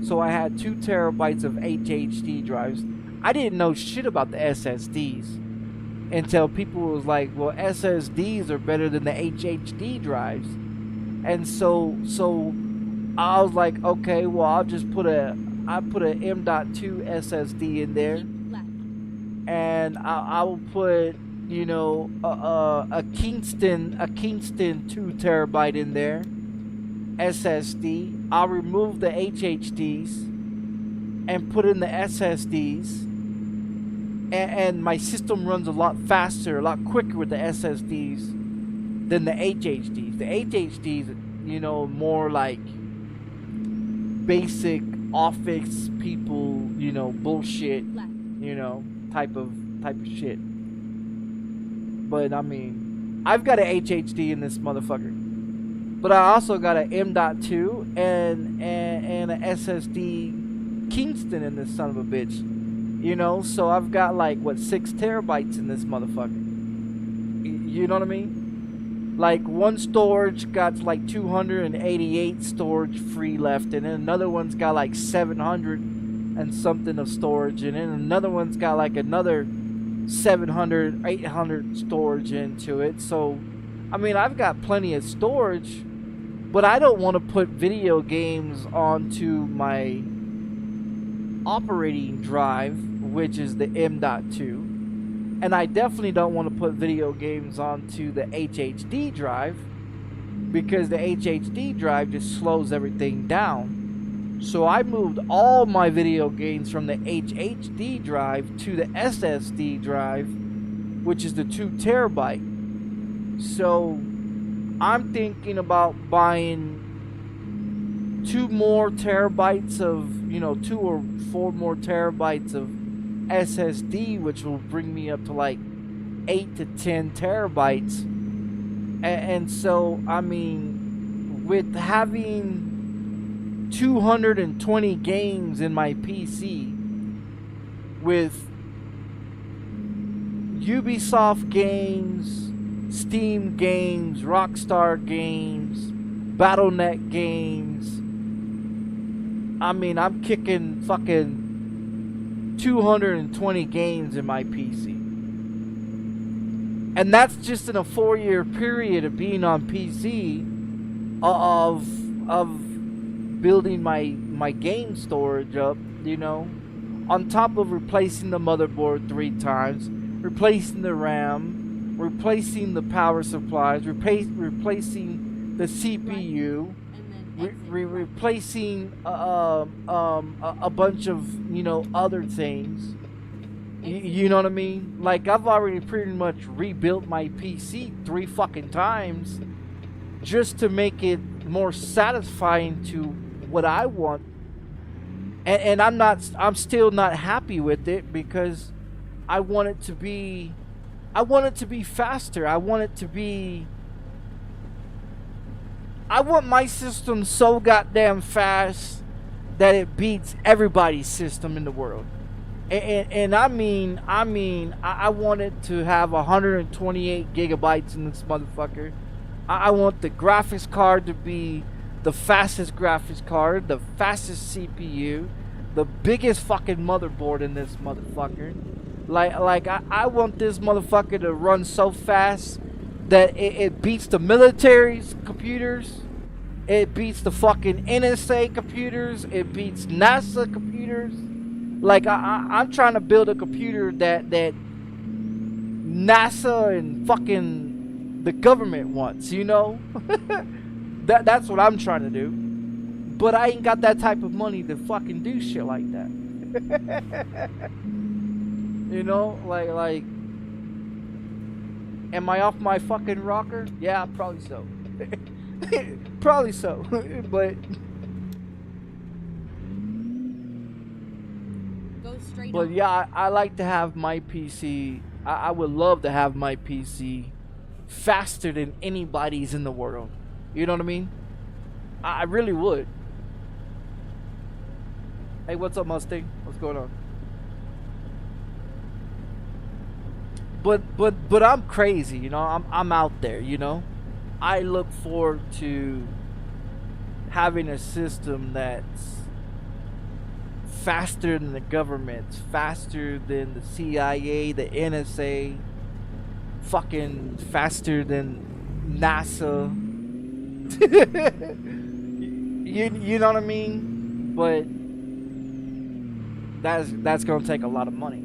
So I had 2 terabytes of HDD drives. I didn't know shit about the SSDs until people was like, well, SSDs are better than the HDD drives. And so I was like, okay, well, I put a M.2 SSD in there, and I will put, you know, a Kingston 2 terabyte in there SSD. I'll remove the HDDs and put in the SSDs, and my system runs a lot faster, a lot quicker with the SSDs than the HDDs. The HDDs, you know, more like basic office people, you know, bullshit, you know, type of shit. But I mean, I've got an HDD in this motherfucker, but I also got an M.2 and an SSD Kingston in this son of a bitch, you know. So I've got like, what, 6 terabytes in this motherfucker, you know what I mean? Like, one storage got like 288 storage free left, and then another one's got like 700 and something of storage, and then another one's got like another 700, 800 storage into it. So, I mean, I've got plenty of storage, but I don't want to put video games onto my operating drive, which is the M.2. And I definitely don't want to put video games onto the HDD drive, because the HDD drive just slows everything down. So I moved all my video games from the HDD drive to the SSD drive, which is the 2 terabyte. So I'm thinking about buying 2 more terabytes of, you know, 2 or 4 more terabytes of SSD, which will bring me up to like 8 to 10 terabytes. And so, I mean, with having 220 games in my PC, with Ubisoft games, Steam games, Rockstar games, Battle.net games, I mean, I'm kicking fucking 220 games in my PC. And that's just in a 4-year period of being on PC, of building my game storage up, you know, on top of replacing the motherboard 3 times, replacing the RAM, replacing the power supplies, replacing the CPU, replacing a bunch of, you know, other things. You know what I mean? Like, I've already pretty much rebuilt my PC 3 fucking times just to make it more satisfying to what I want. And I'm still not happy with it, because I want it to be faster. I want my system so goddamn fast that it beats everybody's system in the world. And I mean, I want it to have 128 gigabytes in this motherfucker. I want the graphics card to be the fastest graphics card, the fastest CPU, the biggest fucking motherboard in this motherfucker. Like I want this motherfucker to run so fast that it beats the military's computers. It beats the fucking NSA computers. It beats NASA computers. Like I'm trying to build a computer that NASA and fucking the government wants, you know? That's what I'm trying to do. But I ain't got that type of money to fucking do shit like that. You know, like am I off my fucking rocker? Yeah, probably so. Probably so. But Straight but on. yeah, I like to have my PC. I would love to have my PC faster than anybody's in the world. You know what I mean? I really would. Hey, what's up, Mustang? What's going on? But I'm crazy, you know. I'm out there, you know. I look forward to having a system that's faster than the government, faster than the CIA, the NSA, fucking faster than NASA. you know what I mean? But that's gonna take a lot of money.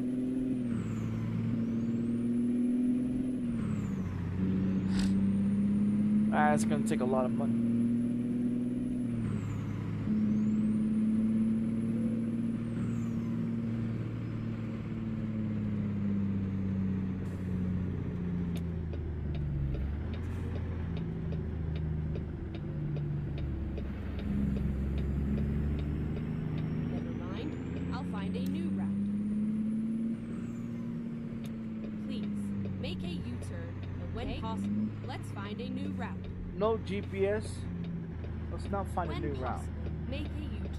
That's gonna take a lot of money. No GPS. Let's not find a new route. Make a U-turn.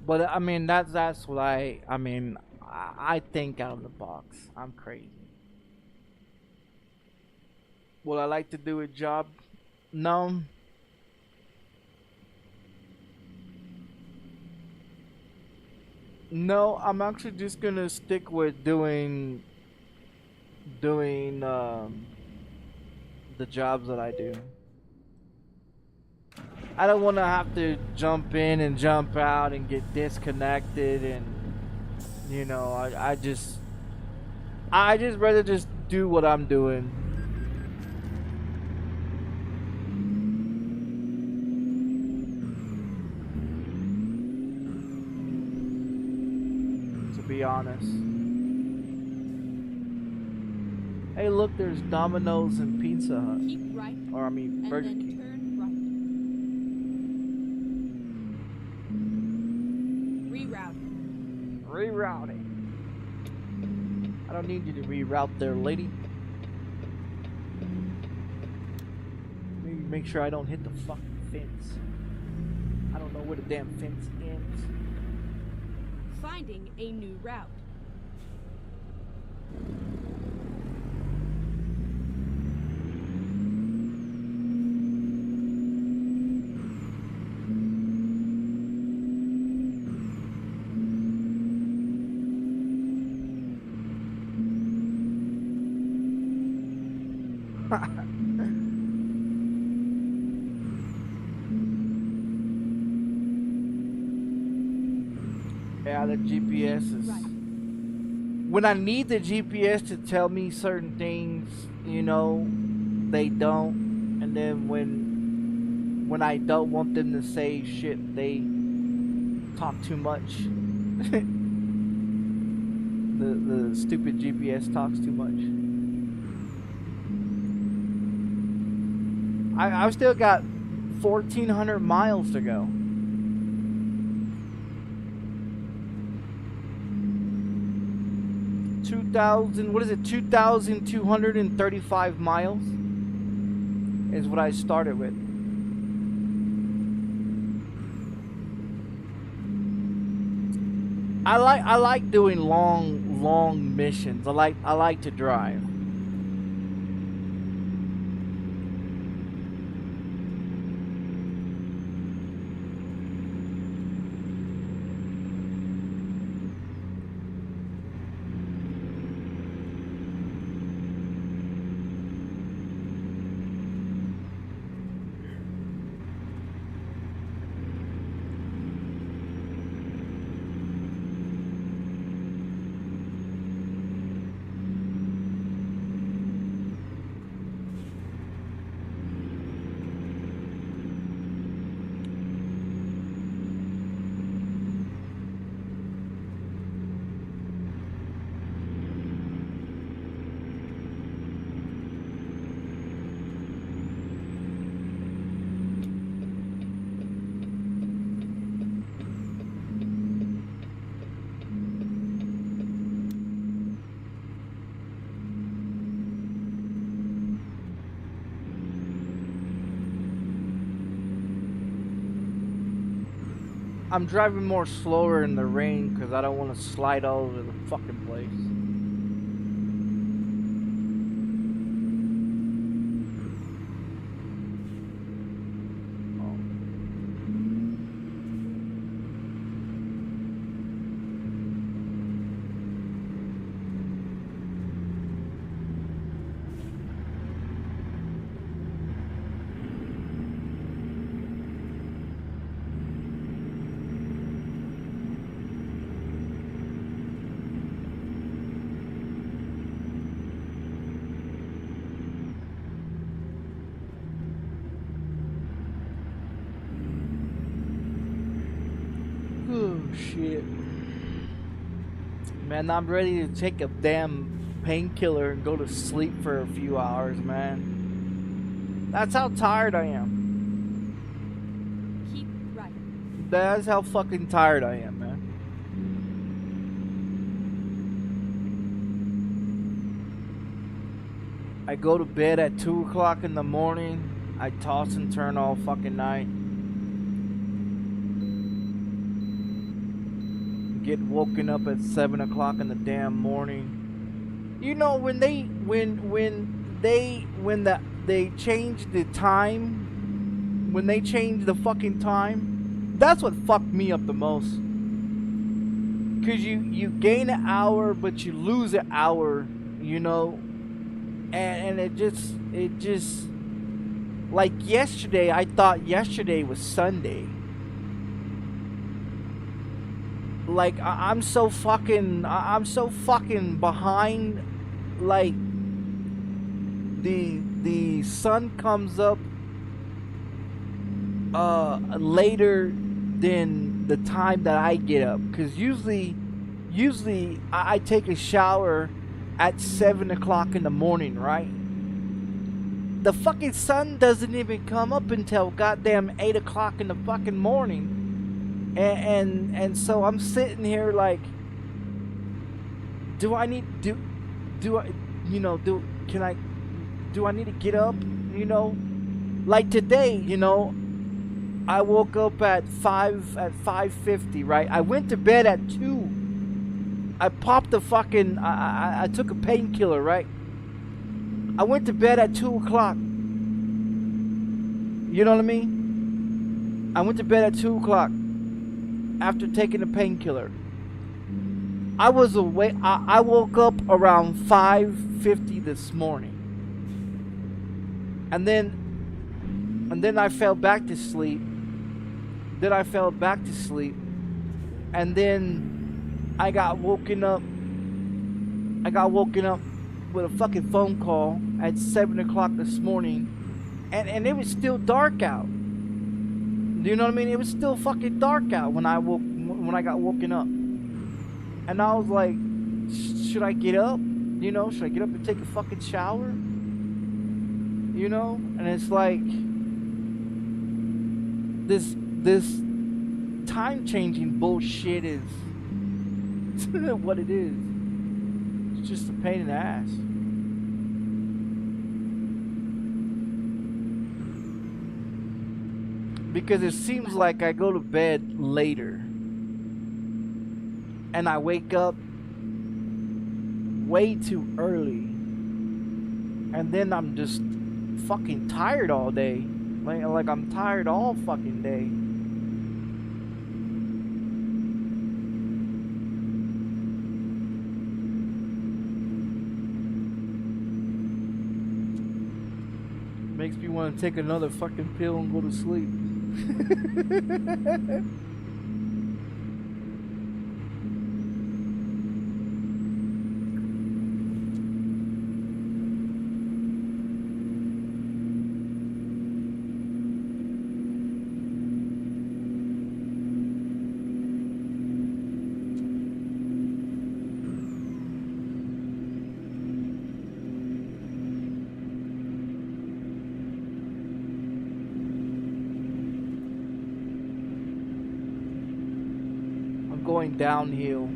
But I mean that's what I mean I think out of the box. I'm crazy. Would I like to do a job? No. No, I'm actually just gonna stick with doing the jobs that I do. I don't want to have to jump in and jump out and get disconnected, and you know, I just rather just do what I'm doing. Be honest. Hey, look, there's Domino's and Pizza Hut. Keep right, or I mean Burger and then King. Turn right. Rerouting. I don't need you to reroute there, lady. Maybe make sure I don't hit the fucking fence. I don't know where the damn fence ends. Finding a new route. Yeah, the GPS is... Right. When I need the GPS to tell me certain things, you know, they don't. And then when I don't want them to say shit, they talk too much. the stupid GPS talks too much. I've still got 1,400 miles to go. What is it? 2,235 miles is what I started with. I like doing long missions. I like to drive. I'm driving more slower in the rain because I don't want to slide all over the fucking place. Oh shit. Man, I'm ready to take a damn painkiller and go to sleep for a few hours, man. That's how tired I am. Keep driving. That's how fucking tired I am, man. I go to bed at 2 o'clock in the morning. I toss and turn all fucking night. Get woken up at 7 o'clock in the damn morning. You know, when they change the time, when they change the fucking time, that's what fucked me up the most. Cause you gain an hour but you lose an hour, you know, and it just like yesterday, I thought yesterday was Sunday. Like I'm so fucking behind. Like the sun comes up later than the time that I get up, because usually I take a shower at 7 o'clock in the morning, right? The fucking sun doesn't even come up until goddamn 8 o'clock in the fucking morning. And so I'm sitting here like, do I need to get up, you know? Like today, you know, I woke up at 5:50, right? I went to bed at 2. I popped the fucking I took a painkiller, right? I went to bed at 2 o'clock. You know what I mean? I went to bed at 2 o'clock after taking a painkiller. I was awake. I woke up around 5:50 this morning, and then I fell back to sleep. And then I got woken up. With a fucking phone call at 7 o'clock this morning, and it was still dark out. Do you know what I mean? It was still fucking dark out when I got woken up. And I was like, should I get up? You know, should I get up and take a fucking shower? You know? And it's like this time changing bullshit is what it is. It's just a pain in the ass. Because it seems like I go to bed later and I wake up way too early, and then I'm just fucking tired all day. Like I'm tired all fucking day. Makes me want to take another fucking pill and go to sleep. Going downhill.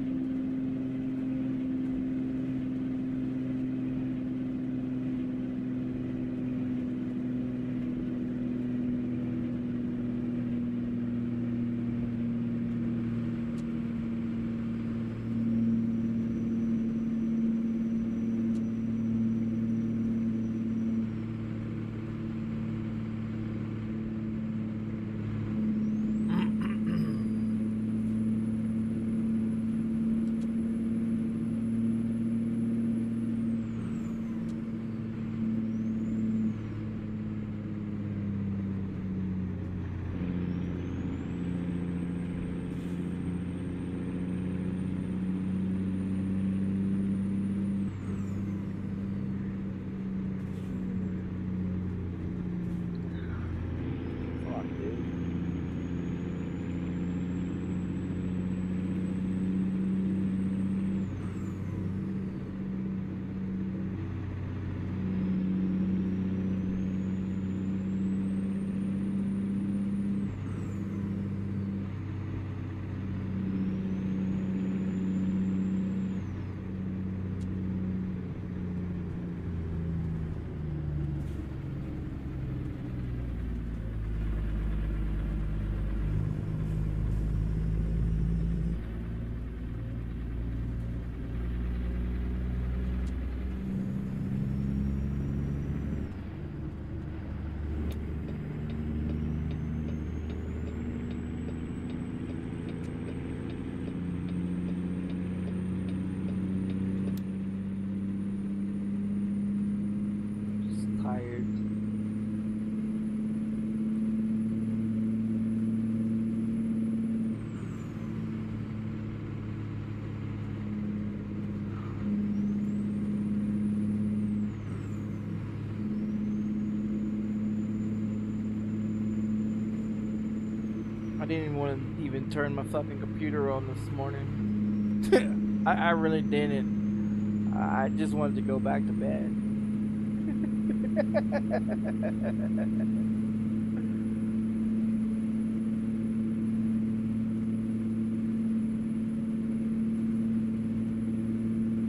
I didn't want to even turn my fucking computer on this morning. I really didn't. I just wanted to go back to bed.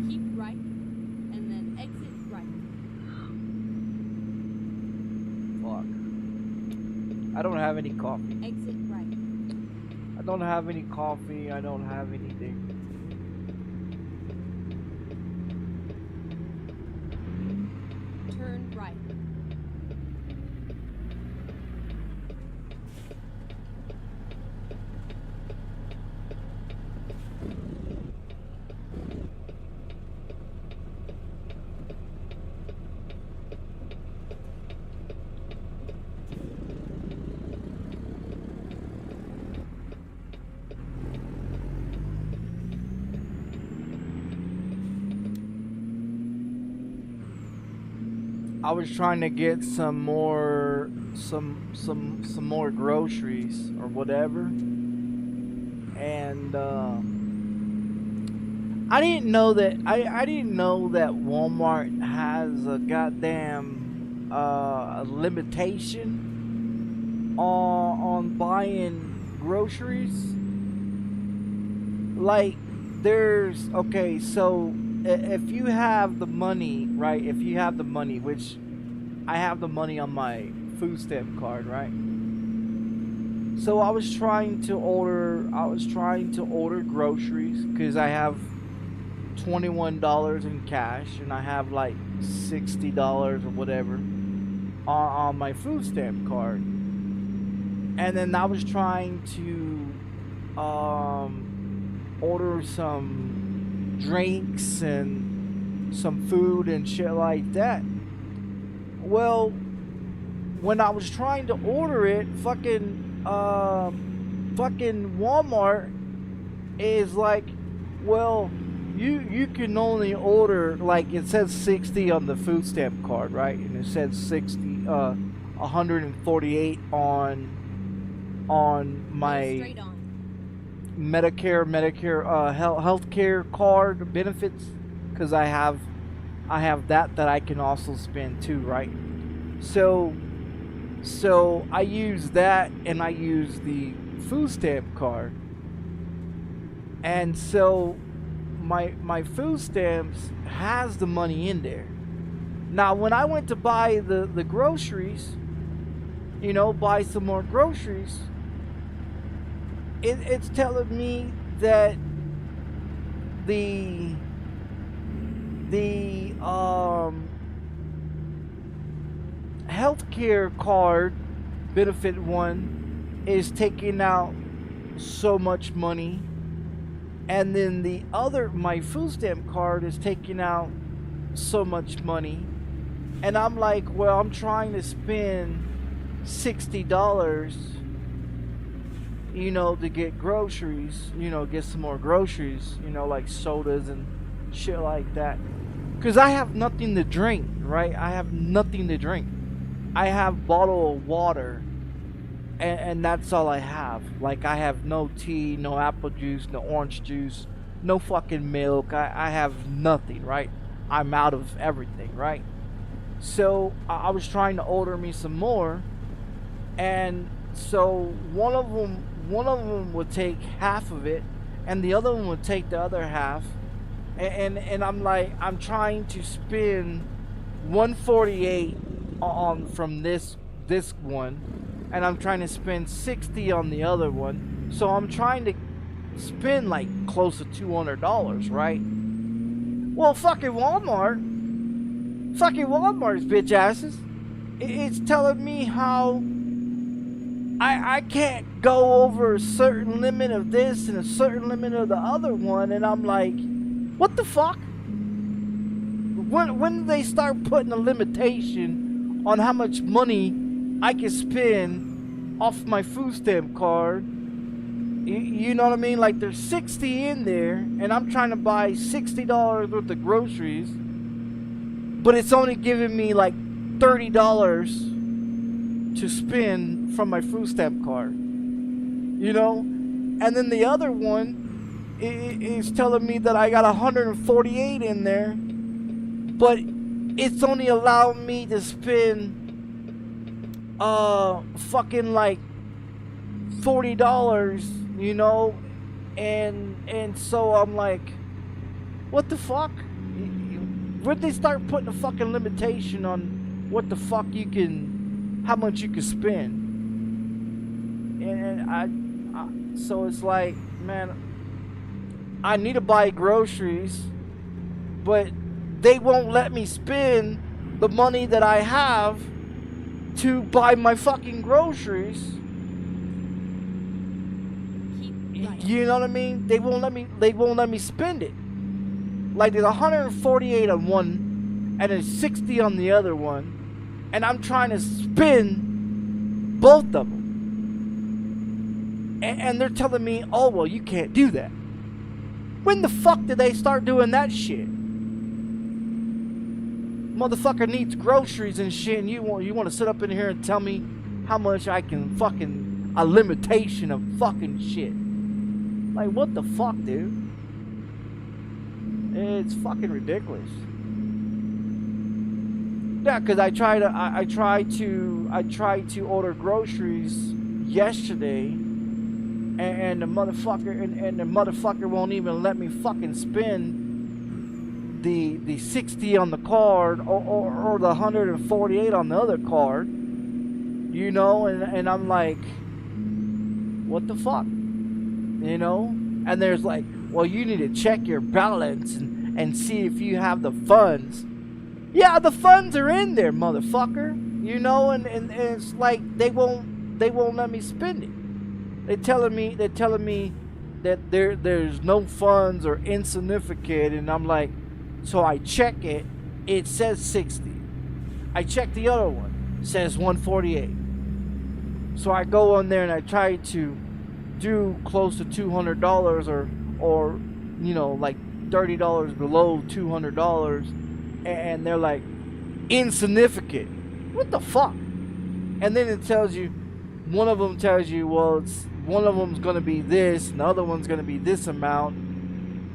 Keep right, and then exit right. Fuck. I don't have any coffee. Exit right. I don't have any coffee. I don't have anything. Turn right. I was trying to get some more groceries or whatever, and I didn't know that I didn't know that Walmart has a goddamn limitation on buying groceries. Like, there's, okay, so if you have the money, right? If you have the money, which I have the money on my food stamp card, right? So I was trying to order groceries because I have $21 in cash and I have like $60 or whatever on my food stamp card. And then I was trying to order some drinks and some food and shit like that. Well, when I was trying to order it, fucking Walmart is like, well, you can only order, like, it says 60 on the food stamp card, right? And it says 60 148 on my Straight on. Medicare healthcare card benefits, because I have that I can also spend too, right? So I use that and I use the food stamp card, and so my food stamps has the money in there. Now when I went to buy the groceries, you know, buy some more groceries, it's telling me that the healthcare card benefit one is taking out so much money, and then the other, my food stamp card, is taking out so much money. And I'm like, well, I'm trying to spend $60, you know, to get groceries, you know, get some more groceries, you know, like sodas and shit like that, because I have nothing to drink, right? I have nothing to drink. I have bottle of water, and that's all I have. Like, I have no tea, no apple juice, no orange juice, no fucking milk. I have nothing, right? I'm out of everything, right? So I was trying to order me some more, and so one of them would take half of it, and the other one would take the other half, and I'm like, I'm trying to spend 148 on from this one, and I'm trying to spend 60 on the other one, so I'm trying to spend like close to $200, right? Well, fucking Walmart's bitch asses, it's telling me how I can't go over a certain limit of this and a certain limit of the other one, and I'm like, what the fuck? When do they start putting a limitation on how much money I can spend off my food stamp card? You know what I mean? Like, there's 60 in there, and I'm trying to buy $60 worth of groceries, but it's only giving me like $30 to spend from my food stamp card. you know. And then the other one is telling me that I got 148 in there, but it's only allowing me to spend fucking like $40, you know. And so I'm like, what the fuck? Where'd they start putting a fucking limitation on what the fuck you can, how much you can spend? And I so it's like, man, I need to buy groceries, but they won't let me spend the money that I have to buy my fucking groceries. You know what I mean? They won't let me spend it. Like there's 148 on one and there's 60 on the other one, and I'm trying to spend both of them. And they're telling me, oh, well, you can't do that. When the fuck did they start doing that shit? Motherfucker needs groceries and shit, and you want to sit up in here and tell me how much I can fucking, a limitation of fucking shit. Like, what the fuck, dude? It's fucking ridiculous. Yeah, cause I tried to order groceries yesterday, and the motherfucker won't even let me fucking spend the 60 on the card or the 148 on the other card, you know. And I'm like, what the fuck, you know? And there's like, well, you need to check your balance and see if you have the funds. Yeah, the funds are in there, motherfucker. You know, and it's like they won't let me spend it. They're telling me that there's no funds or insignificant, and I'm like, so I check it, it says 60. I check the other one, it says 148. So I go on there and I try to do close to $200 or you know, like $30 below $200, and they're like, insignificant. What the fuck? And then it tells you, one of them tells you, well, one of them's gonna be this and the other one's gonna be this amount,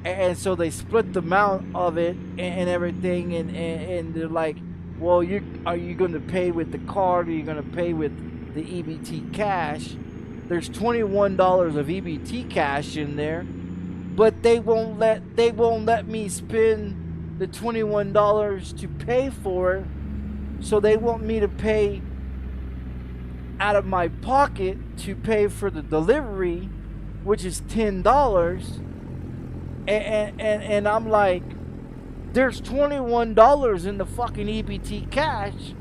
and so they split the amount of it and everything, and they're like, well, are you gonna pay with the card, or are you gonna pay with the EBT cash? There's $21 of EBT cash in there, but they won't let me spend the $21 to pay for it. So they want me to pay out of my pocket to pay for the delivery, which is $10. And I'm like, there's $21 in the fucking EBT cash,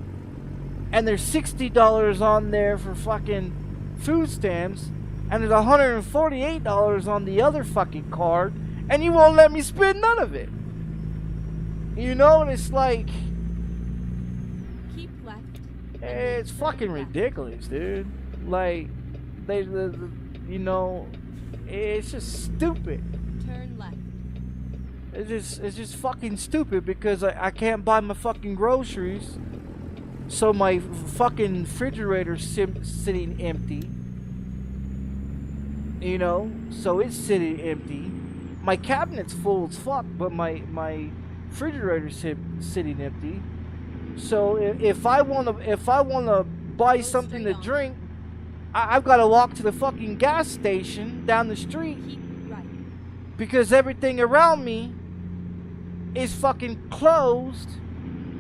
and there's $60 on there for fucking food stamps, and there's $148 on the other fucking card, and you won't let me spend none of it. You know, and it's like, keep left. It's fucking ridiculous, dude. Like, you know, it's just stupid. Turn left. It's just fucking stupid, because I can't buy my fucking groceries, so my fucking refrigerator's sitting empty. You know, so it's sitting empty. My cabinet's full as fuck, but my refrigerator's sitting empty. So if I wanna buy something to drink, I've got to walk to the fucking gas station down the street, Keep right. because everything around me is fucking closed,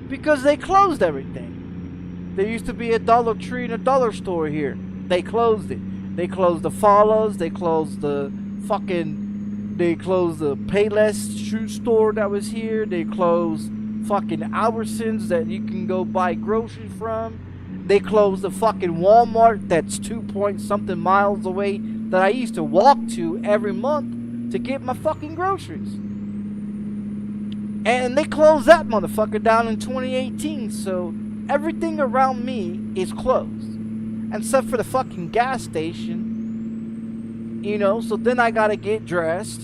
because they closed everything. There used to be a Dollar Tree and a dollar store here. They closed it. They closed the Follows. They closed the Payless shoe store that was here. They closed fucking Albertsons that you can go buy groceries from. They closed the fucking Walmart that's 2-point-something miles away that I used to walk to every month to get my fucking groceries. And they closed that motherfucker down in 2018. So everything around me is closed, except for the fucking gas station, you know. So then I gotta get dressed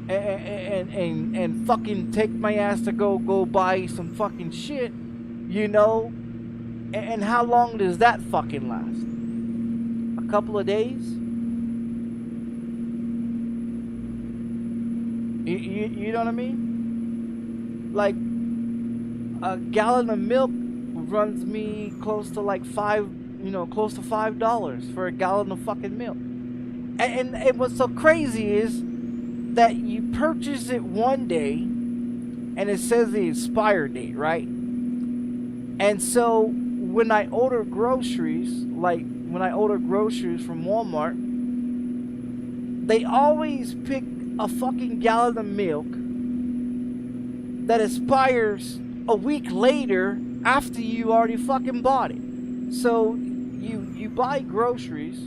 and fucking take my ass to go buy some fucking shit, you know. And how long does that fucking last? A couple of days? You know what I mean? Like a gallon of milk runs me close to like close to $5 for a gallon of fucking milk. And what's so crazy is that you purchase it one day and it says the expire date, right? And so when I order groceries, from Walmart, they always pick a fucking gallon of milk that expires a week later after you already fucking bought it. So you buy groceries,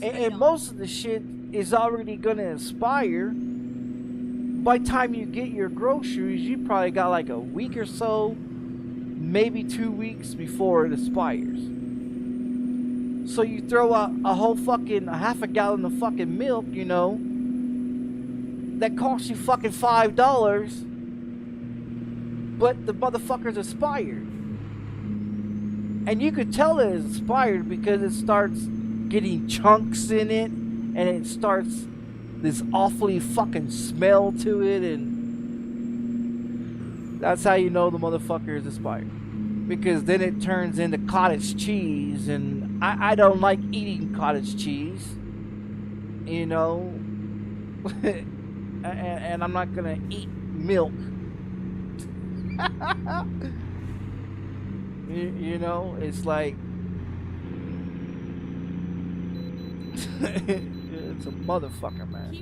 and most of the shit is already gonna expire. By the time you get your groceries, you probably got like a week or so, maybe 2 weeks before it expires. So you throw out a half a gallon of fucking milk, that costs you fucking $5, but the motherfucker's expired. And you could tell it is expired because it starts getting chunks in it, and it starts this awfully fucking smell to it, and that's how you know the motherfucker is expired. Because then it turns into cottage cheese, and I don't like eating cottage cheese, and I'm not gonna eat milk. It's like it's a motherfucker, man.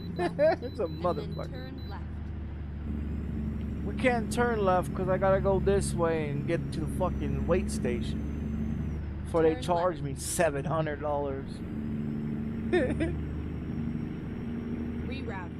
It's a motherfucker. We can't turn left because I gotta go this way and get to the fucking wait station before they charge me $700. Reroute.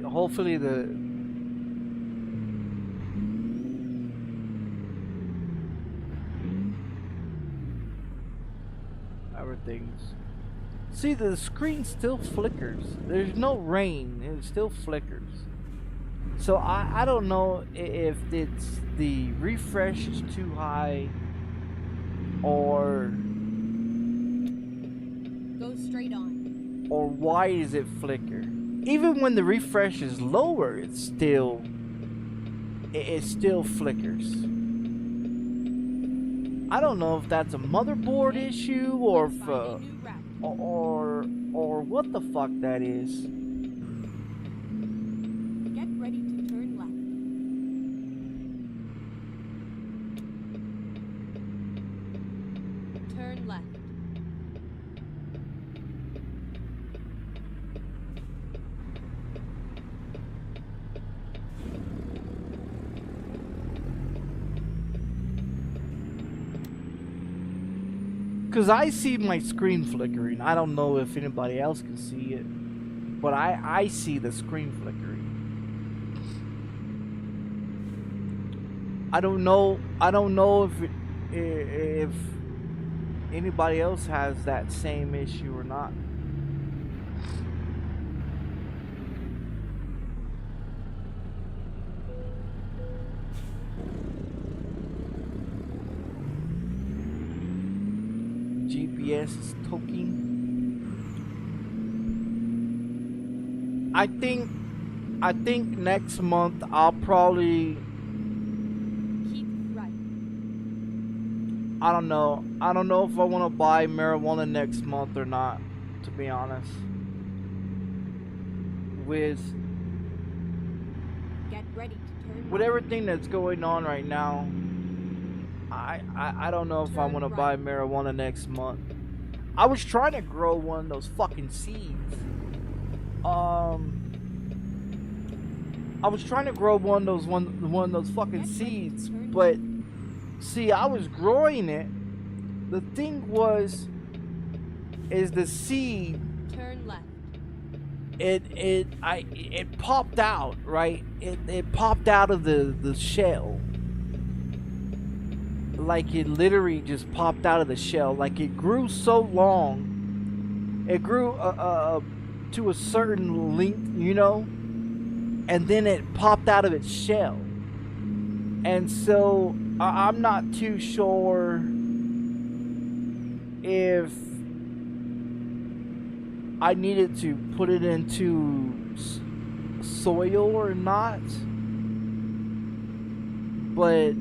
Hopefully everything's. See, the screen still flickers. There's no rain. It still flickers. So I don't know if it's the refresh is too high or go straight on. Or why is it flicker? Even when the refresh is lower, it still flickers. I don't know if that's a motherboard issue or if or what the fuck that is. Get ready to turn left. Turn left. Because I see my screen flickering. I don't know if anybody else can see it, but I see the screen flickering. I don't know if anybody else has that same issue or not. GPS is talking. I think next month I'll probably keep right. I don't know if I want to buy marijuana next month or not, to be honest. Get ready to turn with everything that's going on right now, I don't know if I want to buy marijuana next month. I was trying to grow one of those fucking seeds. I was trying to grow one of those fucking seeds, but see, I was growing it. The thing is the seed. Turn left. It popped out, right? It popped out of the shell. Like it literally just popped out of the shell. Like it grew so long. It grew to a certain length, you know, and then it popped out of its shell. And so I'm not too sure if I needed to put it into soil or not. But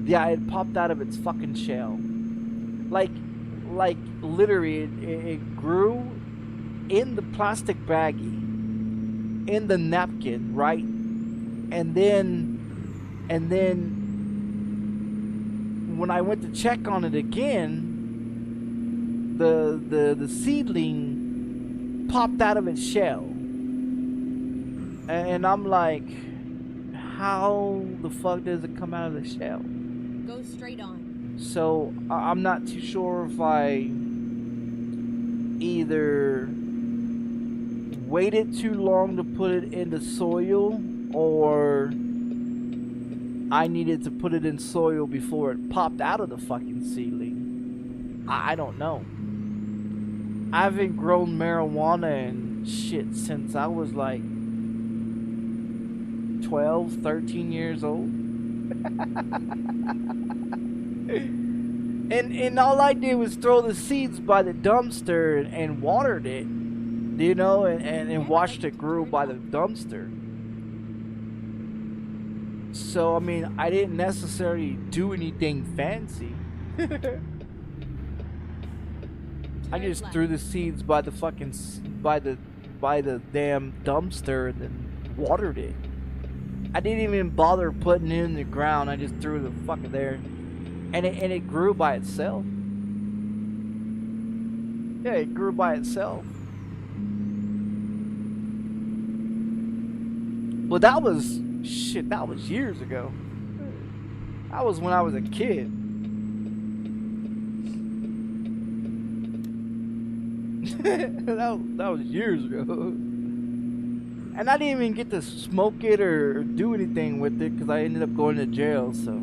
yeah, it popped out of its fucking shell. Like literally it grew in the plastic baggie, in the napkin, right? And then when I went to check on it again, the seedling popped out of its shell. And I'm like, how the fuck does it come out of the shell? Go straight on. So I'm not too sure if I either waited too long to put it into soil, or I needed to put it in soil before it popped out of the fucking seedling. I don't know. I haven't grown marijuana and shit since I was like 12, 13 years old. And all I did was throw the seeds by the dumpster and watered it, you know, and watched it grow by the dumpster. So I mean, I didn't necessarily do anything fancy. I just threw the seeds by the fucking by the damn dumpster and then watered it. I didn't even bother putting it in the ground. I just threw the fuck there, and it grew by itself. Yeah, it grew by itself. But that was shit. That was years ago. That was when I was a kid. that was years ago. And I didn't even get to smoke it or do anything with it because I ended up going to jail, so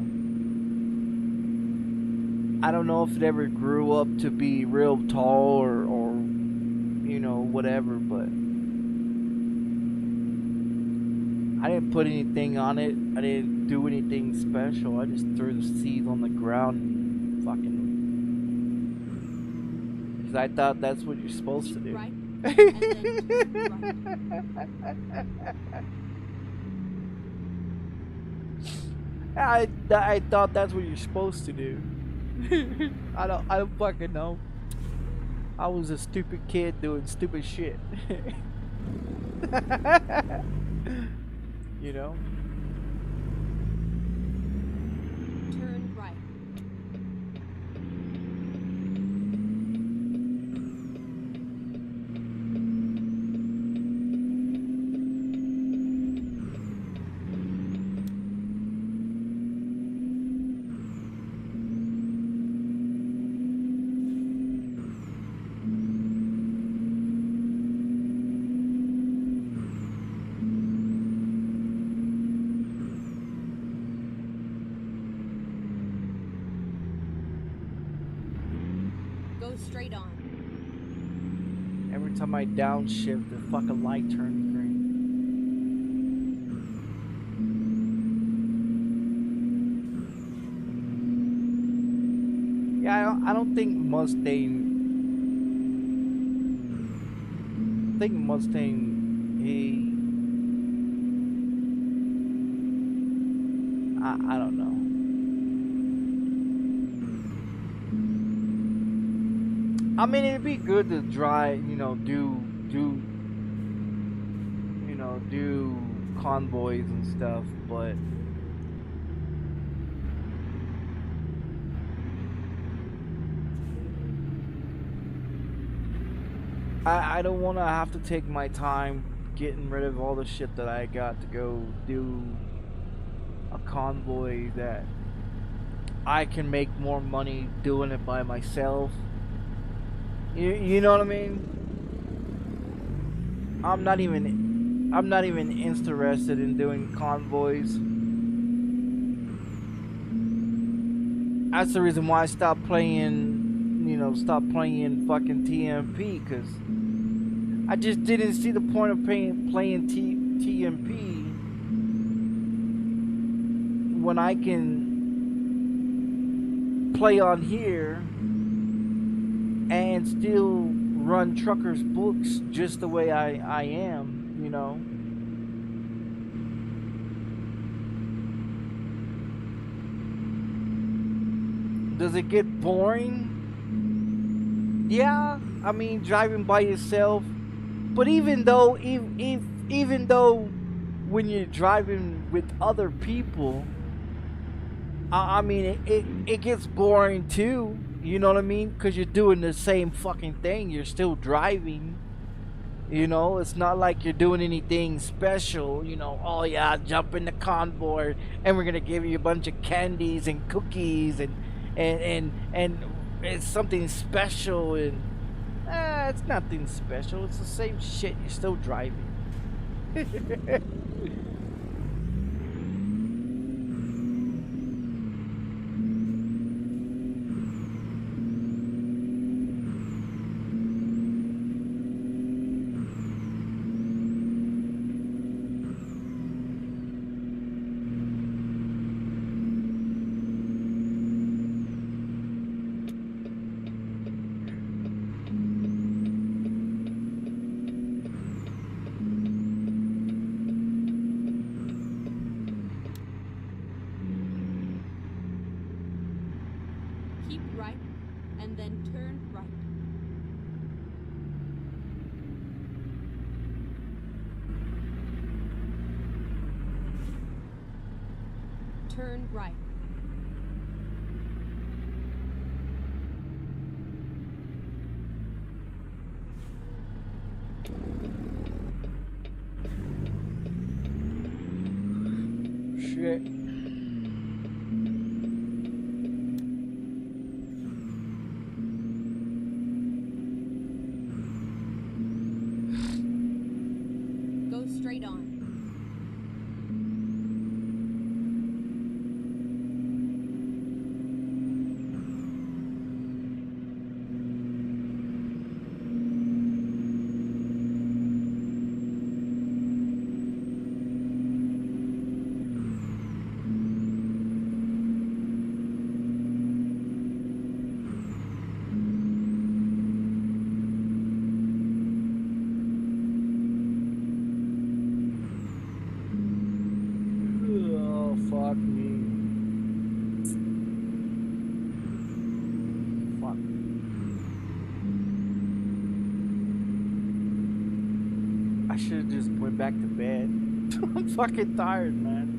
I don't know if it ever grew up to be real tall or you know, whatever, but I didn't put anything on it. I didn't do anything special. I just threw the seeds on the ground and fucking, because I thought that's what you're supposed to do. Right. And then I thought that's what you're supposed to do. I don't fucking know. I was a stupid kid doing stupid shit. You know? turn right. Go straight on. Every time I downshift, the fucking light turns green. Yeah, I don't think Mustang. I think Mustang. I don't know. I mean, it'd be good to drive, you know, do convoys and stuff, but I don't want to have to take my time getting rid of all the shit that I got to go do a convoy that I can make more money doing it by myself. You know what I mean? I'm not even interested in doing convoys. That's the reason why I stopped playing, stopped playing fucking TMP, because I just didn't see the point of playing TMP when I can play on here and still run Trucker's books just the way I am, you know. Does it get boring? Yeah, I mean, driving by yourself. But even though when you're driving with other people, I mean, it gets boring too. You know what I mean? Because you're doing the same fucking thing. You're still driving. You know, it's not like you're doing anything special. You know, oh yeah, jump in the convoy and we're gonna give you a bunch of candies and cookies and it's something special. And it's nothing special. It's the same shit. You're still driving. Keep right, and then turn right. Turn right. Shit. Go straight on. Fuck me. Fuck. I should have just went back to bed. I'm fucking tired, man.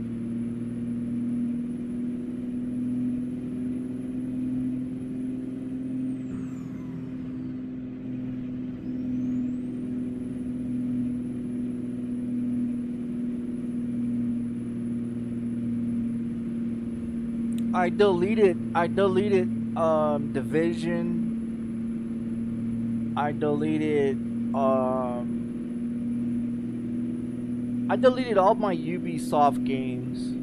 I deleted Division. I deleted all my Ubisoft games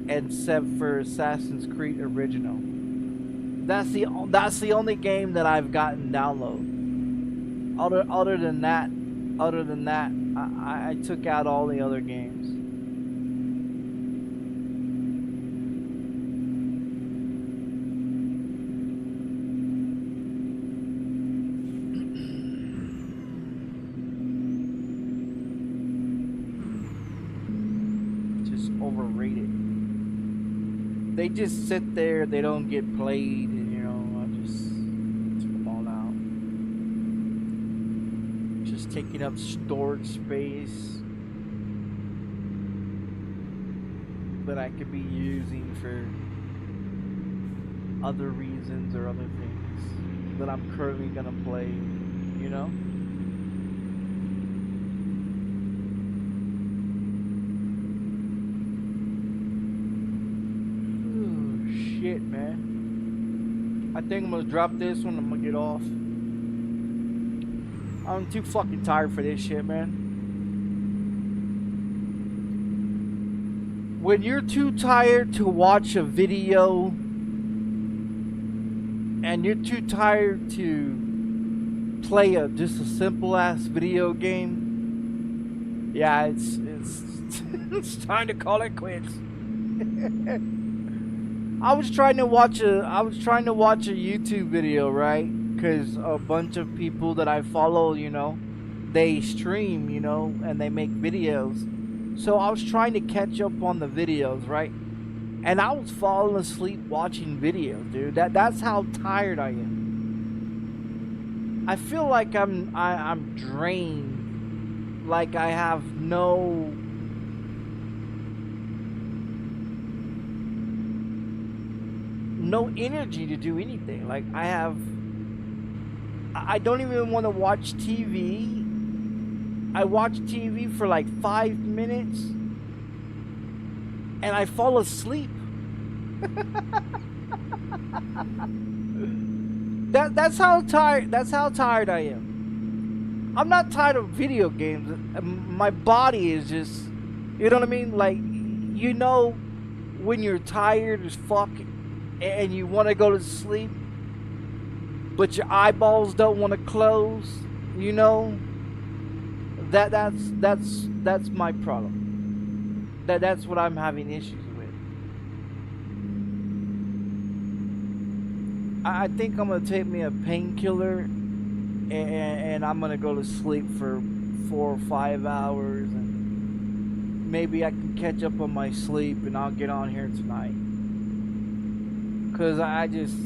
except for Assassin's Creed Original. That's the only game that I've gotten download. Other than that, I took out all the other games. Overrated. They just sit there, they don't get played, and you know, I just took them all out. Just taking up storage space that I could be using for other reasons or other things that I'm currently gonna play, you you know? Oh, shit, man. I think I'm gonna drop this one. I'm gonna get off. I'm too fucking tired for this shit, man. When you're too tired to watch a video and you're too tired to play just a simple ass video game, yeah, it's it's time to call it quits. I was trying to watch a YouTube video, right? Because a bunch of people that I follow, you know, they stream, you know, and they make videos. So I was trying to catch up on the videos, right? And I was falling asleep watching videos, dude. That's how tired I am. I feel like I'm drained. Like I have no energy to do anything. Like I don't even want to watch TV. I watch TV for like 5 minutes and I fall asleep. That's how tired I am. I'm not tired of video games. My body is just, you know what I mean? Like, you know, when you're tired as fuck and you want to go to sleep, but your eyeballs don't want to close, you know? That's my problem. That's what I'm having issues with. I think I'm gonna take me a painkiller and I'm gonna go to sleep for 4 or 5 hours, and maybe I can catch up on my sleep and I'll get on here tonight. Cause I just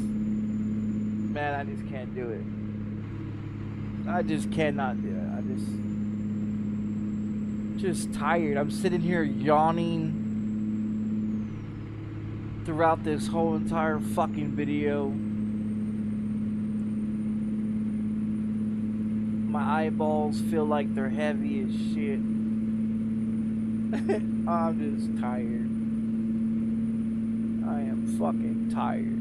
can't do it. I just cannot do it. Just tired. I'm sitting here yawning throughout this whole entire fucking video. My eyeballs feel like they're heavy as shit. I'm just tired. I am fucking tired.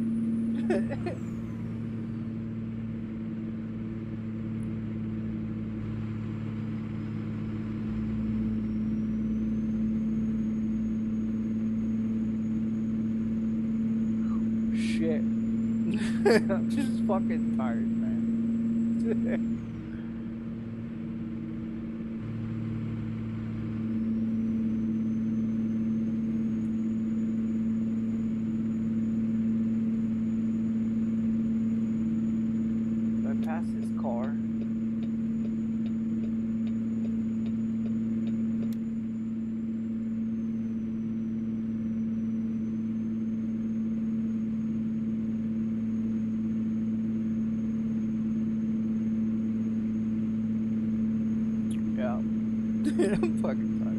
Shit. I'm just fucking tired, man. I pass this car. I'm fucking tired.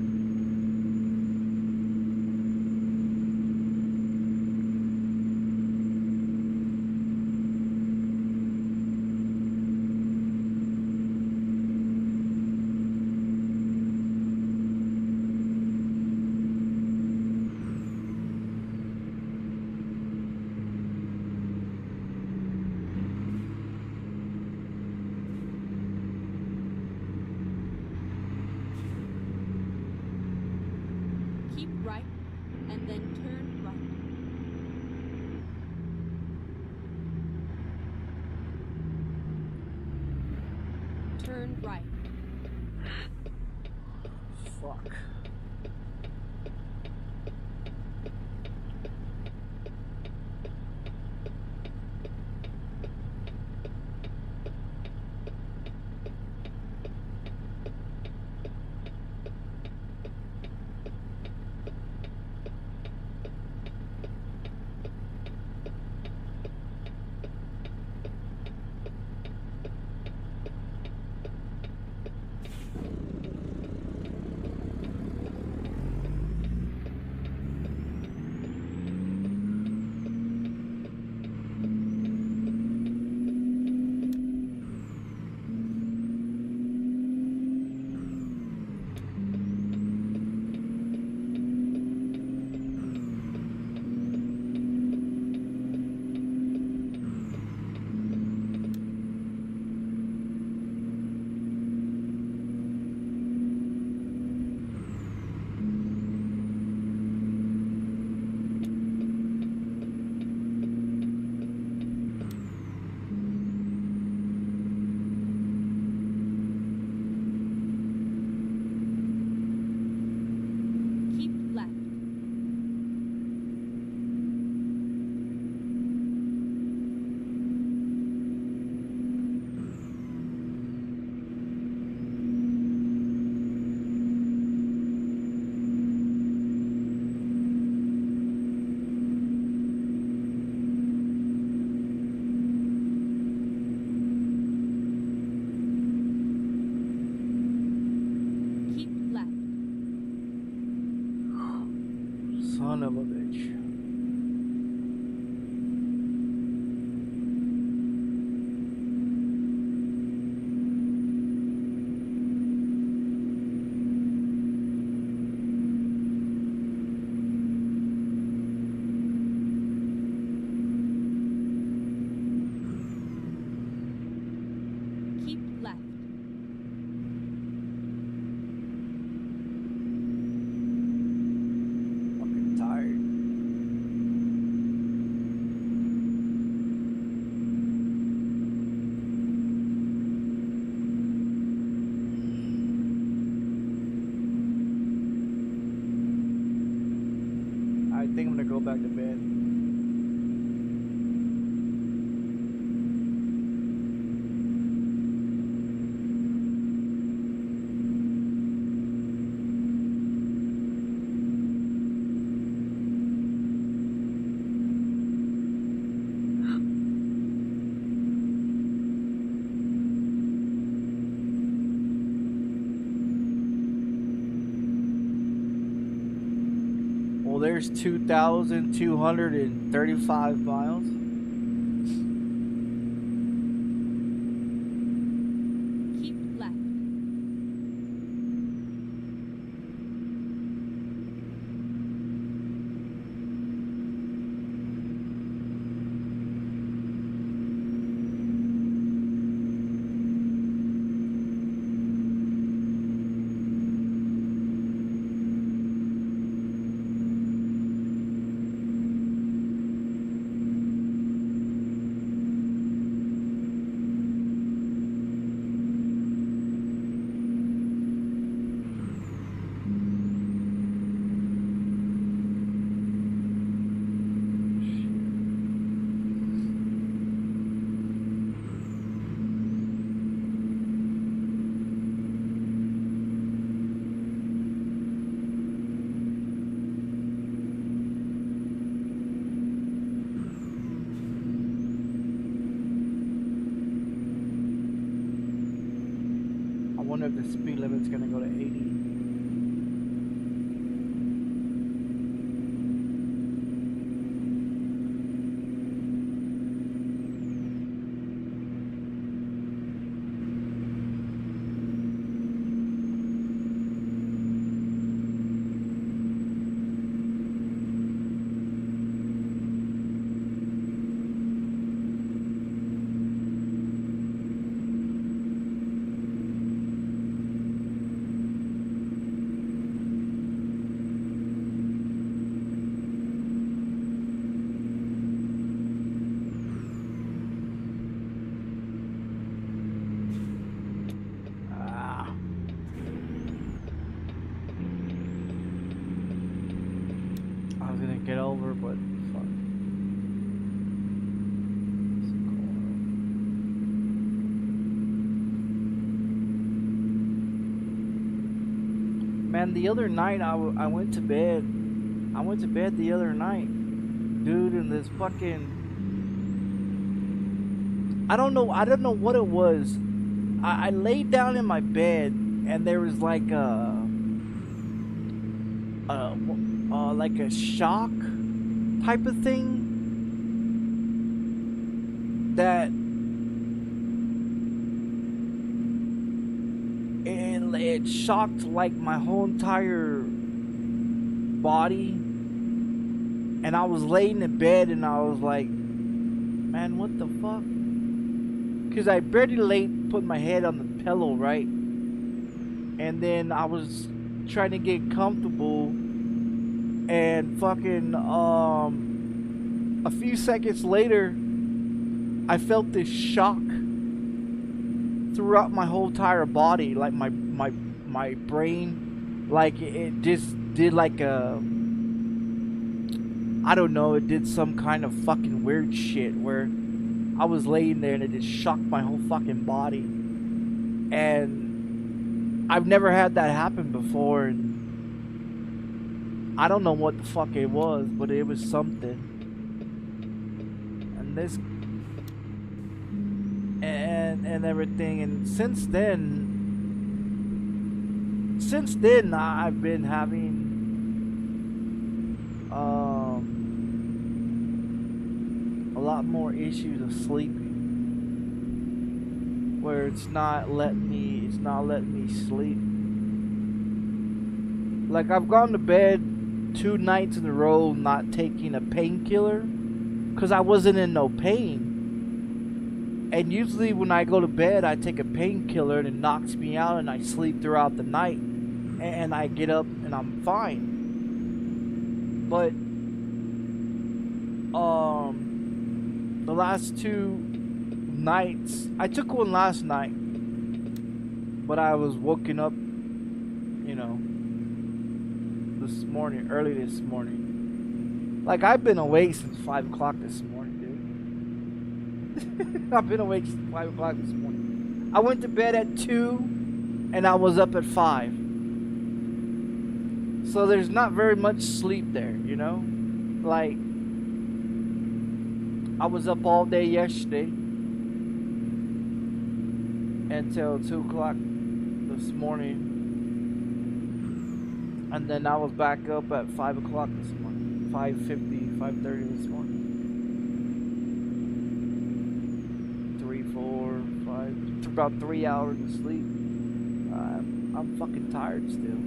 Keep right, and then turn right. Turn right. Fuck. son of a bitch. Keep left. Fucking tired. I think I'm gonna go back to bed. Well, there's 2,235 miles. Keep left. I wonder if the speed limit's gonna go to 80. I was gonna get over, but fuck. Man, the other night I went to bed. I went to bed the other night, dude, and this fucking I don't know what it was. I laid down in my bed and there was like a shock type of thing that it shocked like my whole entire body, and I was laying in bed and I was like, man, what the fuck? Because I barely put my head on the pillow, right? And then I was trying to get comfortable, and fucking a few seconds later I felt this shock throughout my whole entire body, like my brain, like it just did like a, I don't know, it did some kind of fucking weird shit where I was laying there and it just shocked my whole fucking body. And I've never had that happen before, and I don't know what the fuck it was, but it was something. And this and everything, and since then I've been having a lot more issues of sleeping, where it's not letting me sleep. Like, I've gone to bed 2 nights in a row not taking a painkiller because I wasn't in no pain. And usually when I go to bed, I take a painkiller and it knocks me out and I sleep throughout the night. And I get up and I'm fine. But the last 2 nights, I took one last night, but I was woken up, you know, this morning, early this morning. Like, I've been awake since 5 o'clock this morning, dude. I've been awake since 5 o'clock this morning. I went to bed at 2 and I was up at 5. So there's not very much sleep there, you know? Like, I was up all day yesterday until 2 o'clock this morning. And then I was back up at 5 o'clock this morning. 5:50, 5:30 this morning. 3, 4, 5, about 3 hours of sleep. I'm fucking tired still.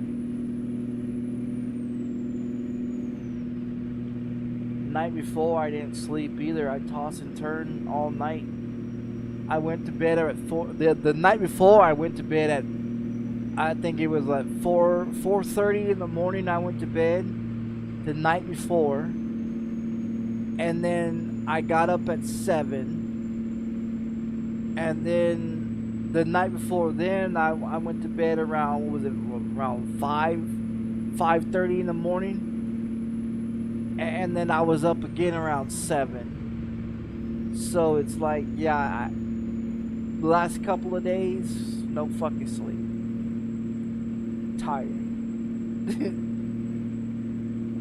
Night before I didn't sleep either. I tossed and turned all night. I went to bed at 4. The night before I went to bed at, I think it was like 4:30 in the morning. I went to bed the night before, and then I got up at 7, and then the night before then I went to bed around, what was it, around 5:30 in the morning. And then I was up again around 7. So it's like, yeah, the last couple of days, no fucking sleep. Tired.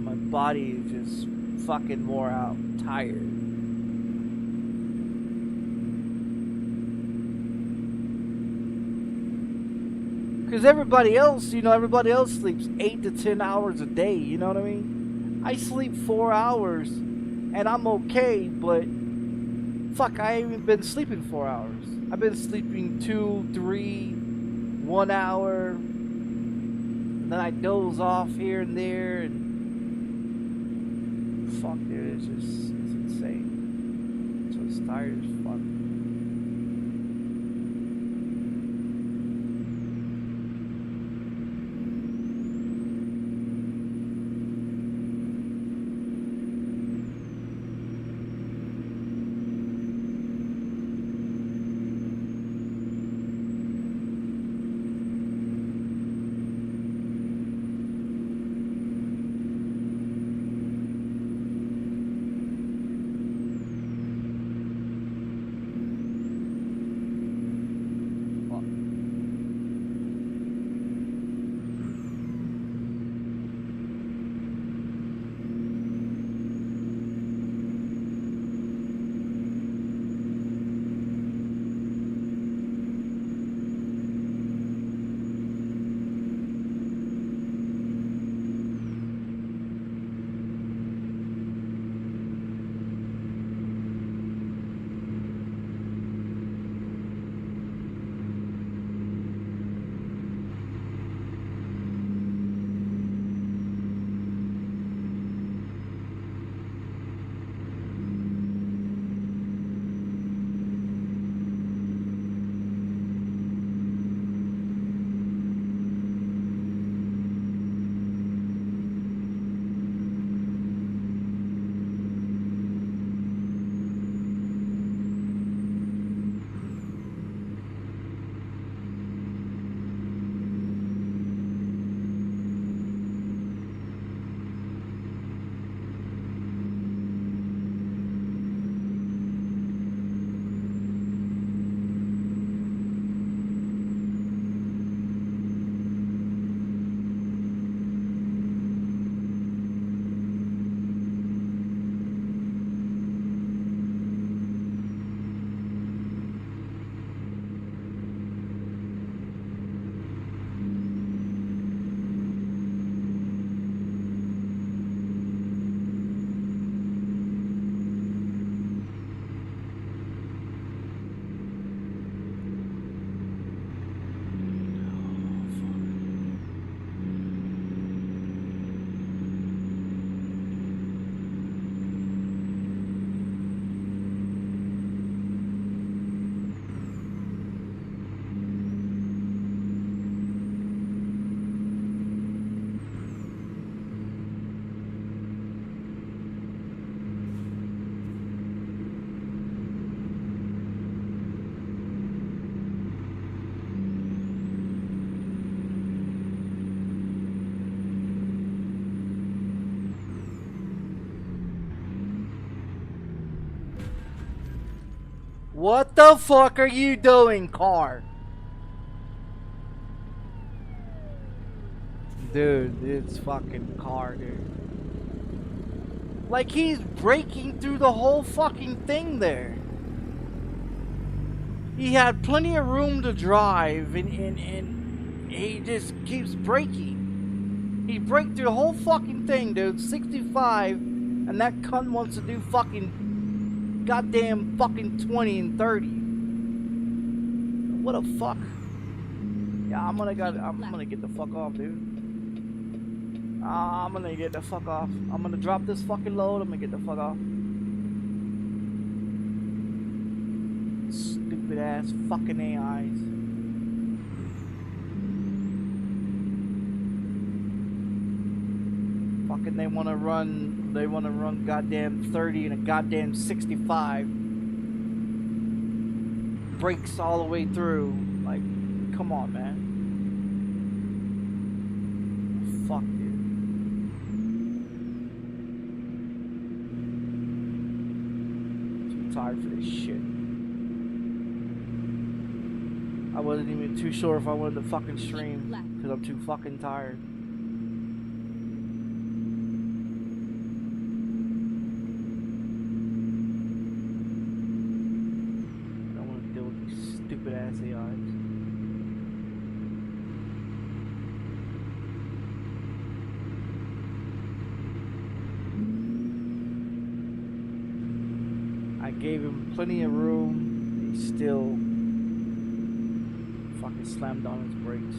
My body is just fucking wore out. Tired. Because everybody else, you know, everybody else sleeps 8 to 10 hours a day, you know what I mean? I sleep 4 hours and I'm okay, but fuck, I haven't been sleeping 4 hours. I've been sleeping 2, 3, 1 hour, and then I doze off here and there, and fuck, dude, it's insane. So it's tired as fuck. What the fuck are you doing, car? Dude, it's fucking car, dude. Like he's breaking through the whole fucking thing there. He had plenty of room to drive and he just keeps braking. He braked through the whole fucking thing, dude. 65, and that cunt wants to do fucking goddamn fucking 20 and 30. What a fuck. Yeah, I'm gonna get the fuck off, dude. I'm gonna get the fuck off. I'm gonna drop this fucking load. I'm gonna get the fuck off. Stupid ass fucking AIs. Fucking they wanna run goddamn 30 and a goddamn 65. Brakes all the way through. Like, come on, man. Fuck, dude. Too tired for this shit. I wasn't even too sure if I wanted to fucking stream because I'm too fucking tired. I don't want to deal with these stupid ass AIs. I gave him plenty of room. He still fucking slammed on his brakes.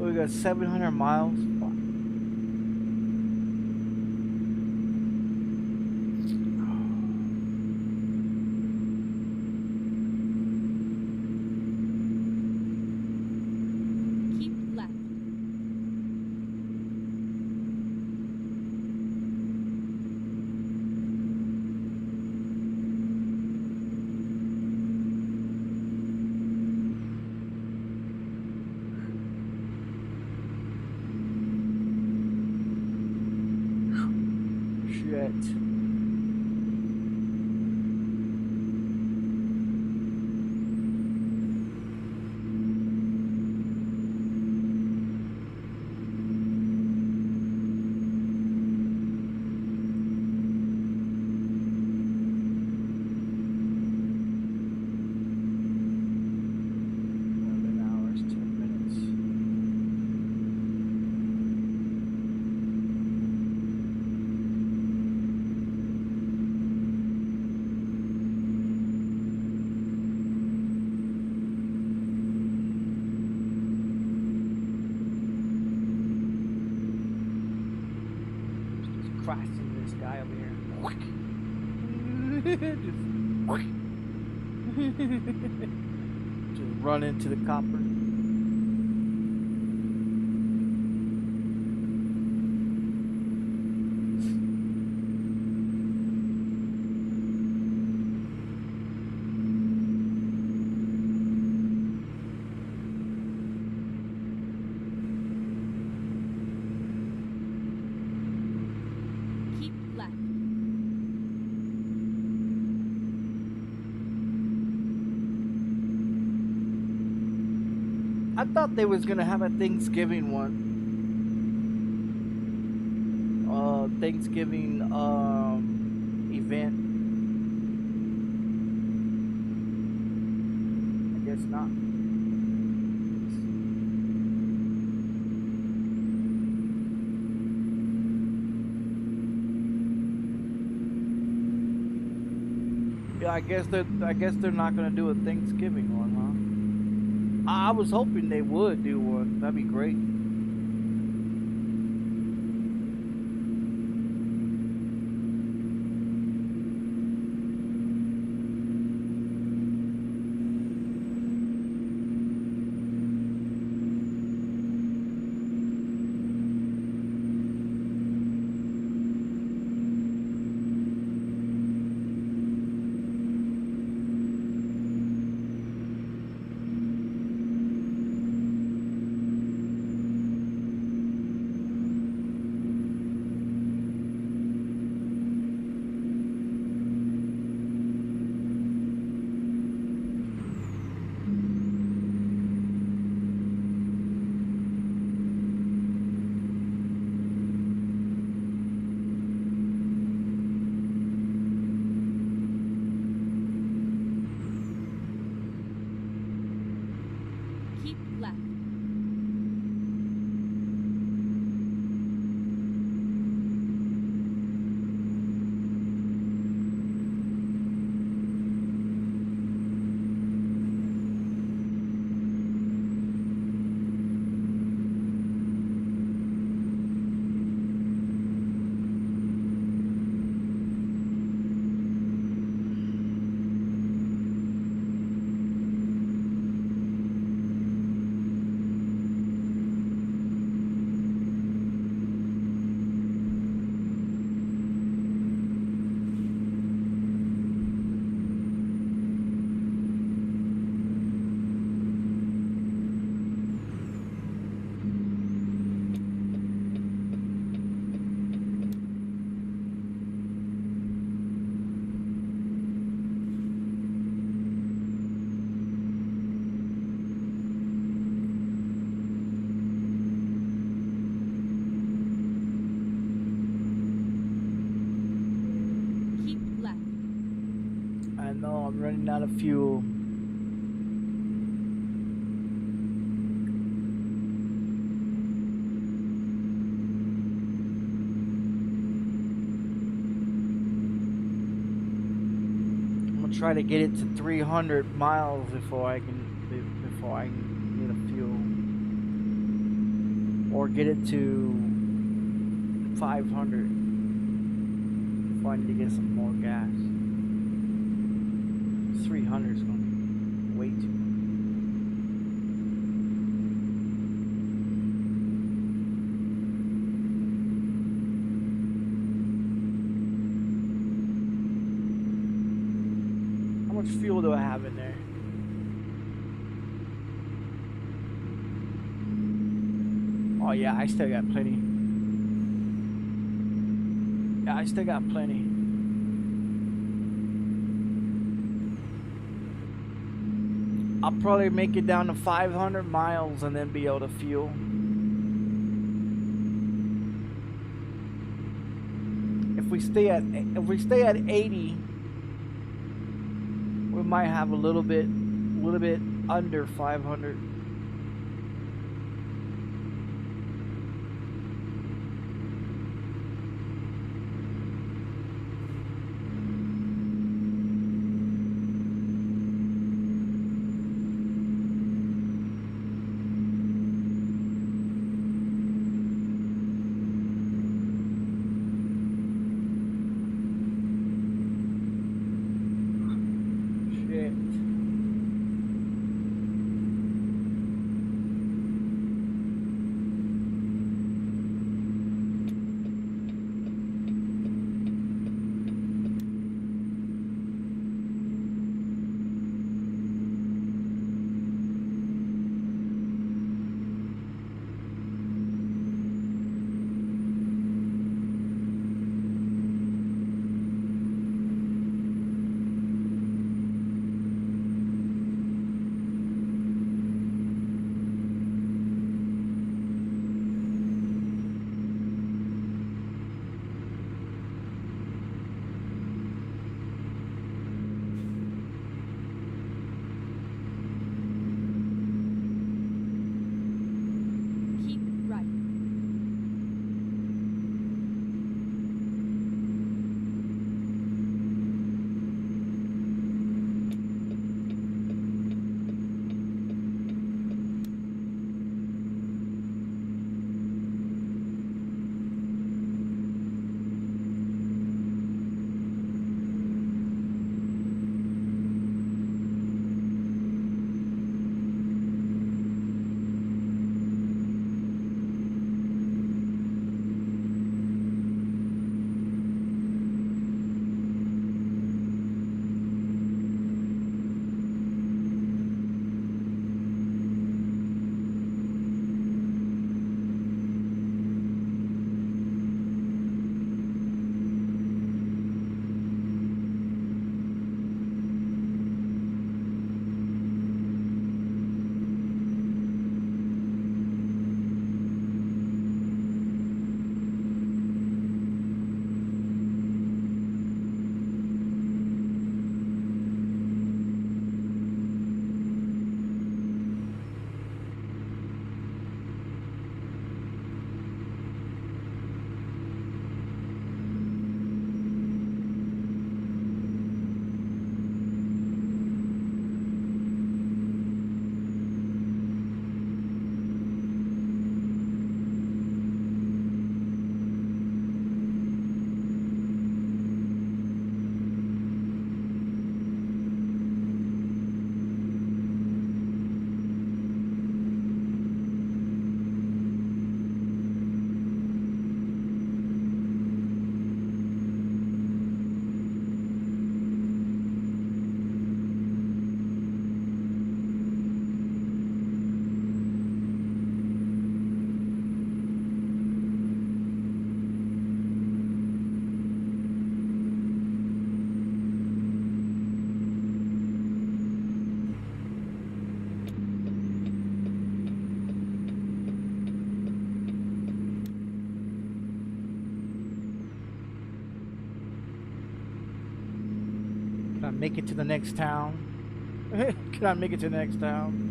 We got 700 miles. Fuck. Keep left. Shit. Crashing this guy over here. Just run into the copper. Keep left. I thought they was gonna have a Thanksgiving one. Thanksgiving event. I guess not. Yeah, I guess they're not gonna do a Thanksgiving one, huh? I was hoping they would do one. That'd be great. Keep left. Keep left. I know I'm running out of fuel. I'm gonna try to get it to 300 miles before I can get a fuel, or get it to 500 before I need to get some more gas. 300 is going to be way too much. How much fuel do I have in there? Oh yeah, I still got plenty. Yeah, I still got plenty. I'll probably make it down to 500 miles and then be able to fuel. If we stay at 80, we might have a little bit under 500. make it to the next town? Can I make it to the next town?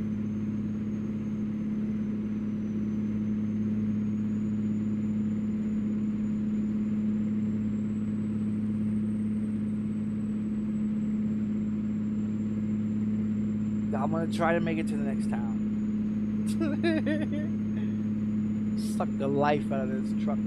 I'm gonna try to make it to the next town. Suck the life out of this truck.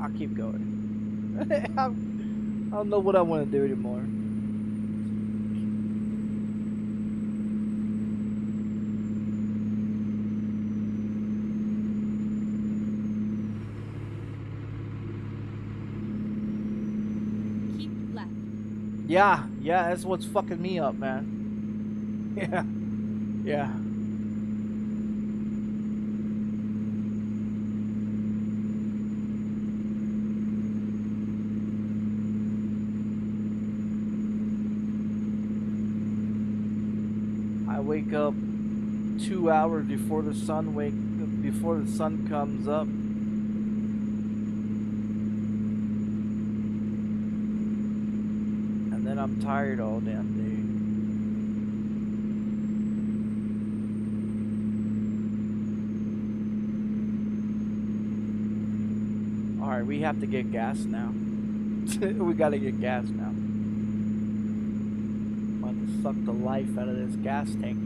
I'll keep going. I don't know what I want to do anymore. Keep left. Yeah, that's what's fucking me up, man. Yeah. I wake up 2 hours before the sun comes up. And then I'm tired all damn day. Alright, we have to get gas now. We gotta get gas now. Suck the life out of this gas tank.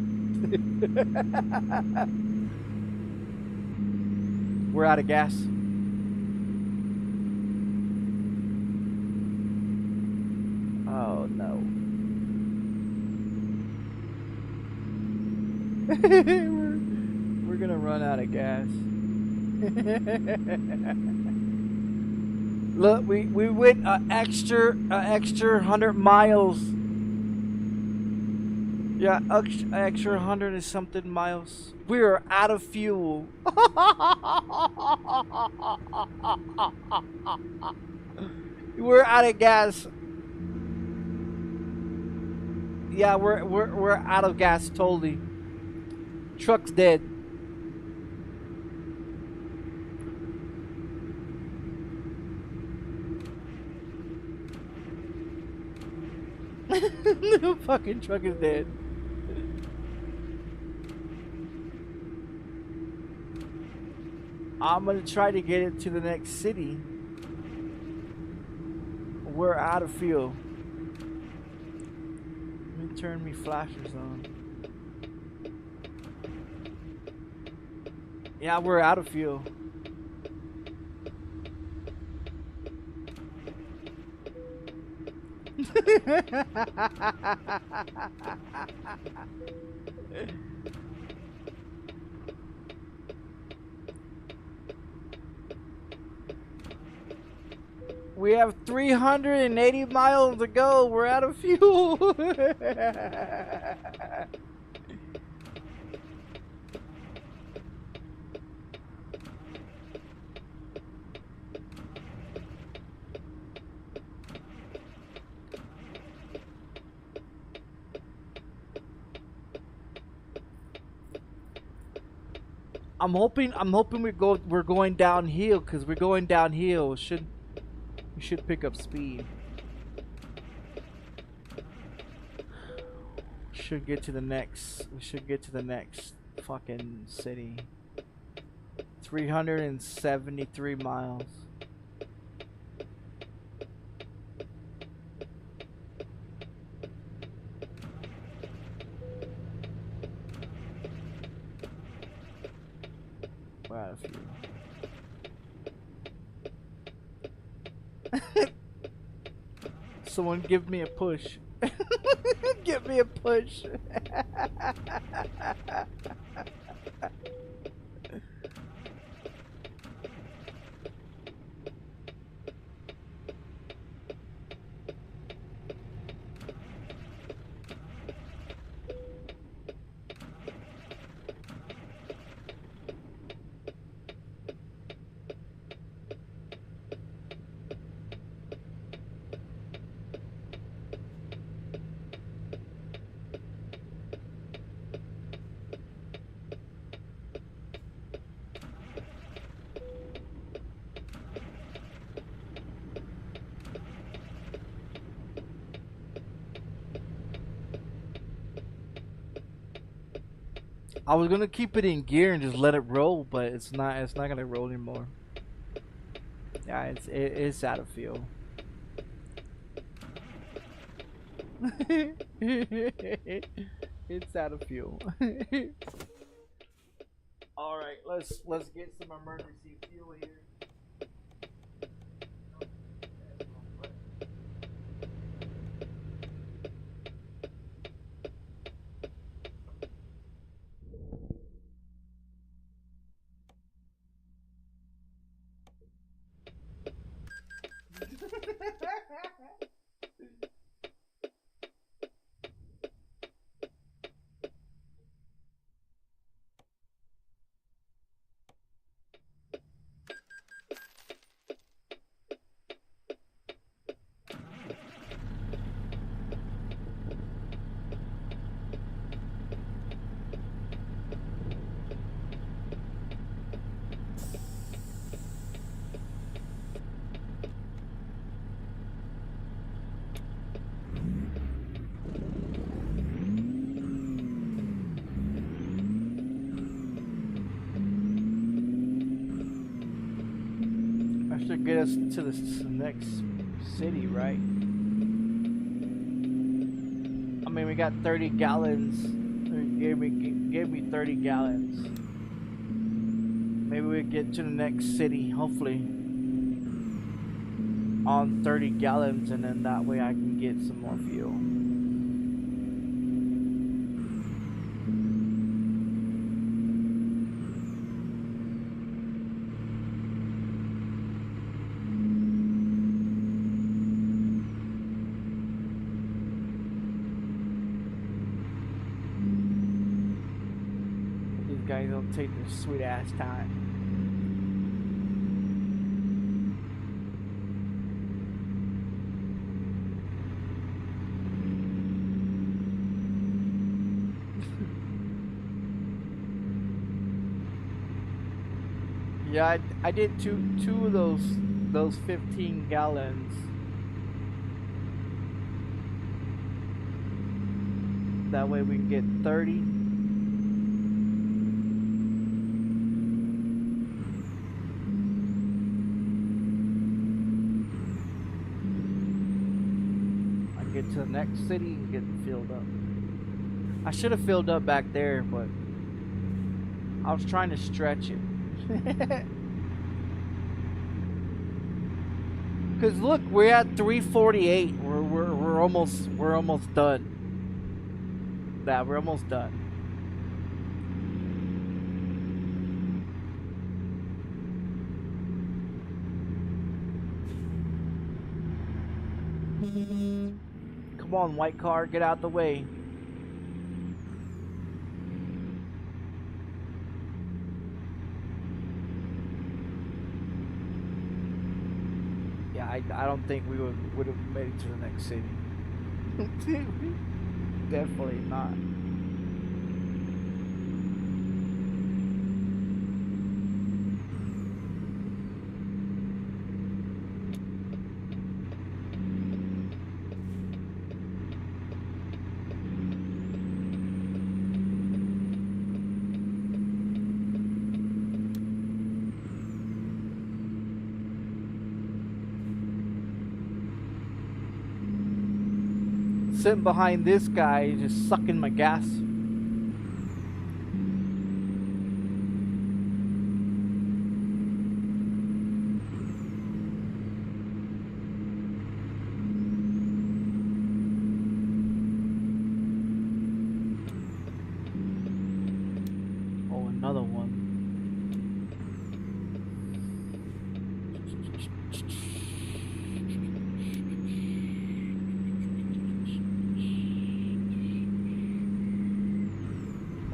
We're out of gas. Oh no. we're gonna run out of gas. Look, we went an extra 100 miles. Yeah, extra 100 and something miles. We are out of fuel. We're out of gas. Yeah, we're out of gas totally. Truck's dead. The fucking truck is dead. I'm gonna try to get it to the next city. We're out of fuel. Let me turn me flashers on. Yeah, we're out of fuel. We have 380 miles to go. We're out of fuel. I'm hoping we're going downhill, because we're going downhill. We should pick up speed. We should get to the next fucking city. 373 miles. We're out of fuel. Someone give me a push. Give me a push. I was gonna keep it in gear and just let it roll, but it's not. It's not gonna roll anymore. Yeah, it's out of fuel. It's out of fuel. All right, let's get some emergency fuel here. Should get us to the next city, right? I mean, we got 30 gallons. Gave me 30 gallons. Maybe we get to the next city, hopefully, on 30 gallons, and then that way I can get some more fuel. Guys don't take their sweet ass time. Yeah, I did two of those 15 gallons. That way we can get 30. To the next city and get filled up. I should have filled up back there, but I was trying to stretch it. Cause look, we're at 348. We're almost done. Yeah, we're almost done. Come on, white car, get out the way. Yeah, I don't think we would have made it to the next city. Definitely not. Sitting behind this guy, just sucking my gas. Oh, another one.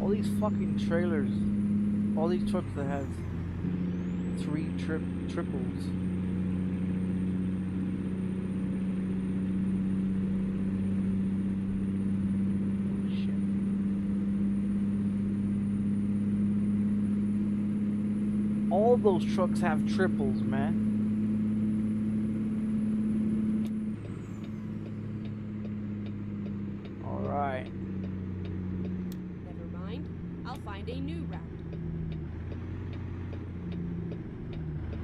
All these fucking trailers, all these trucks that have three triples. Shit. All those trucks have triples, man. All right. Never mind. I'll find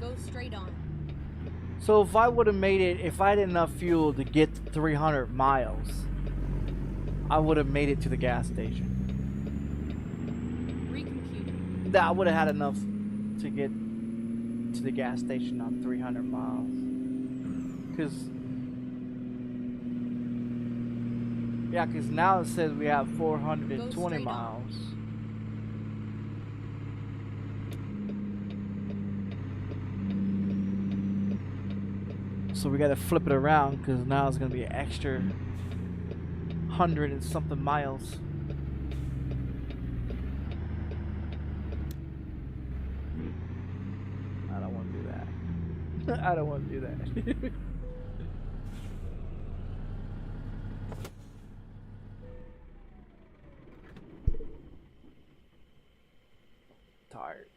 Go straight on. So if I would have made it, if I had enough fuel to get to 300 miles, I would have made it to the gas station. Recomputing. That I would have had enough to get to the gas station on 300 miles. Cause now it says we have 420 miles. So we gotta flip it around because now it's gonna be an extra 100 and something miles. I don't want to do that. I don't want to do that. Tired.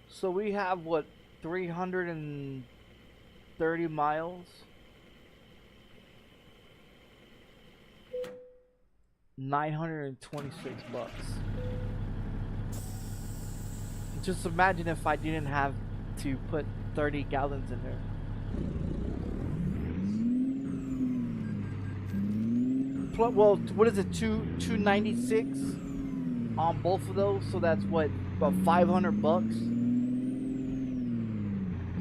So we have what, 330 miles? 926 bucks. Just imagine if I didn't have to put 30 gallons in there. Well, what is it, 296 on both of those? So that's what, about 500 bucks.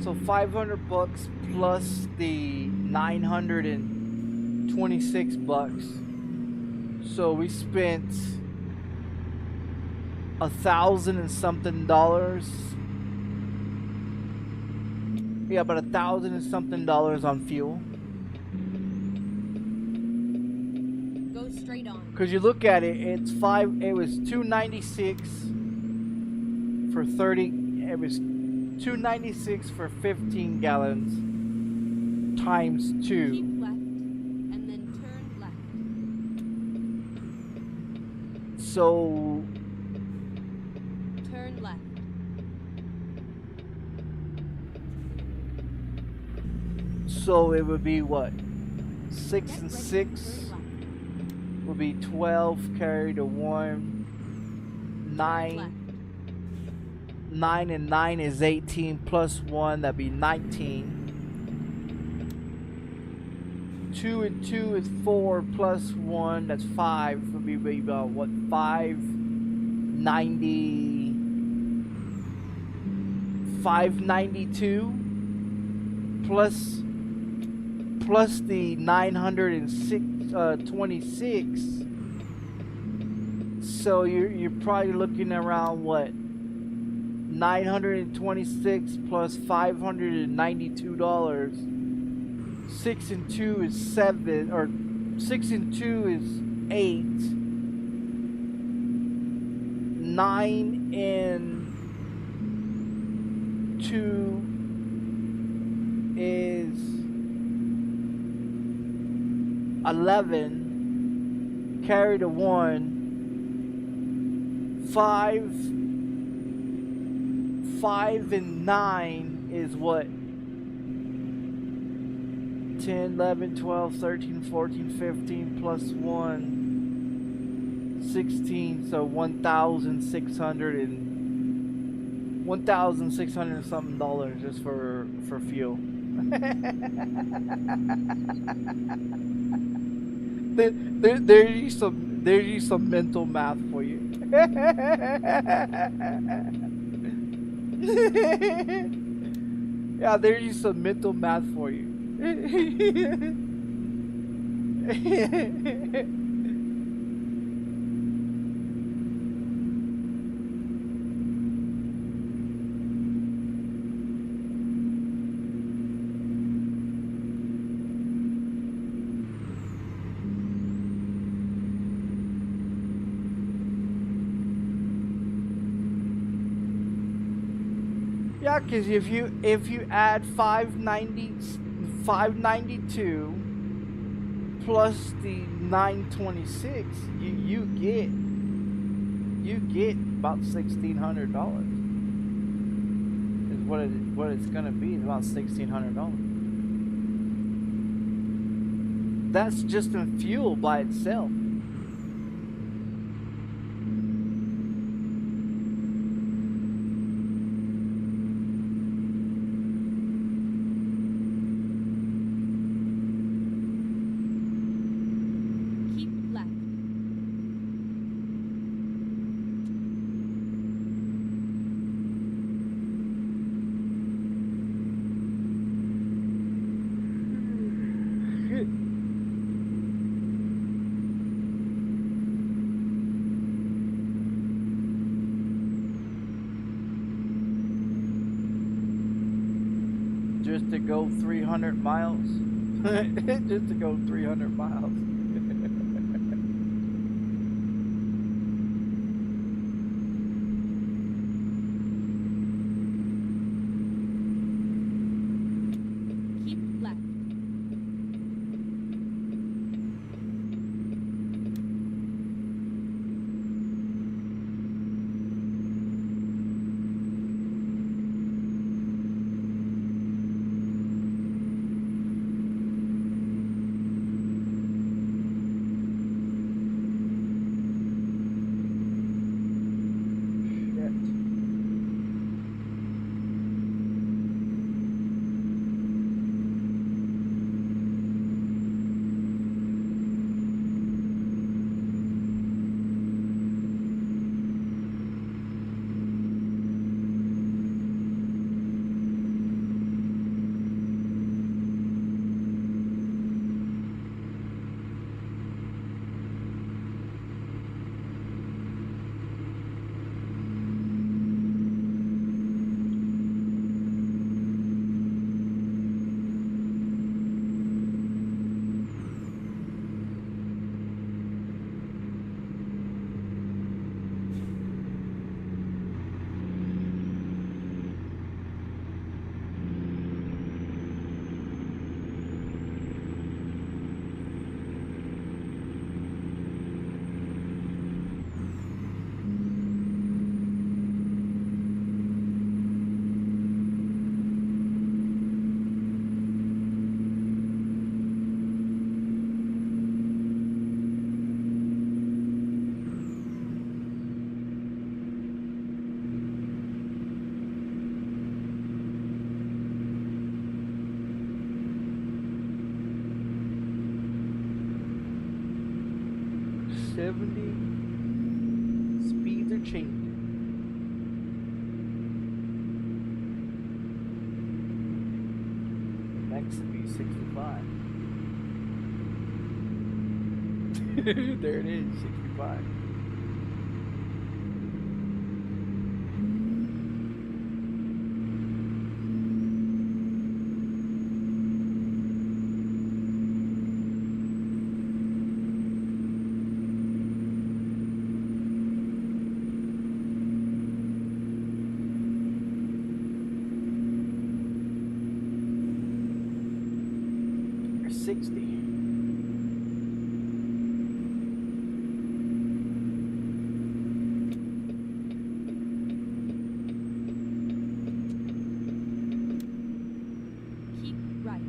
So 500 bucks plus the 926 bucks. So we spent $1,000 and something dollars. Yeah, about $1,000 and something dollars on fuel. Go straight on. Cause you look at it, it was 296 for 30. It was 296 for 15 gallons times 2. Keep left and then turn left. So Turn left. so it would be what? 6 Get and ready to 6 turn left. would be 12 carried to 1. Turn 9. left. 9 and 9 is 18 plus 1, that'd be 19. 2 and 2 is 4 plus 1, that's 5. Would be about what, 590, 592 plus the 926. So you're probably looking around what, 926 plus $592. 6 and 2 is 7, or 6 and 2 is 8. 9 and 2 is 11. Carry to 1. 5 and 9 is what? 10, 11, 12, 13, 14, 15 plus 1, 16. So 1,600 and something dollars just for fuel. There's some mental math for you. Yeah, there's some mental math for you. Yeah, because if you add 592 plus the 926, you get about $1,600. Is what it's gonna be, about $1,600. That's just in fuel by itself. Keep left. Just to go 300 miles. Just to go 300 miles. Keep left. Speeds are changing. Next to be 65. There it is, 65. Keep right.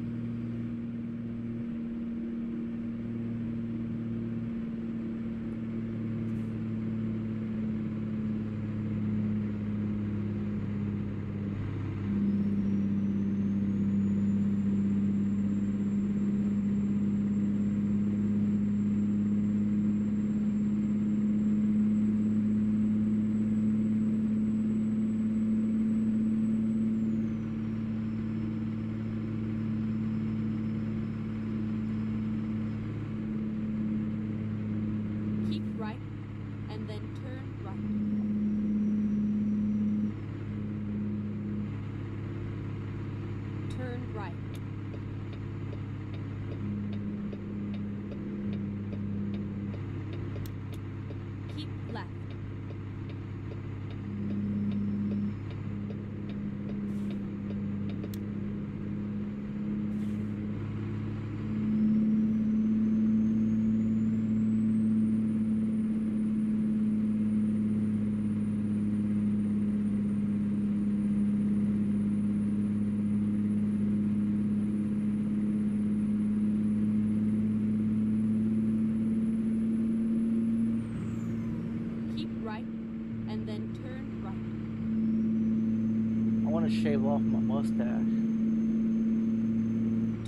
shave off my mustache.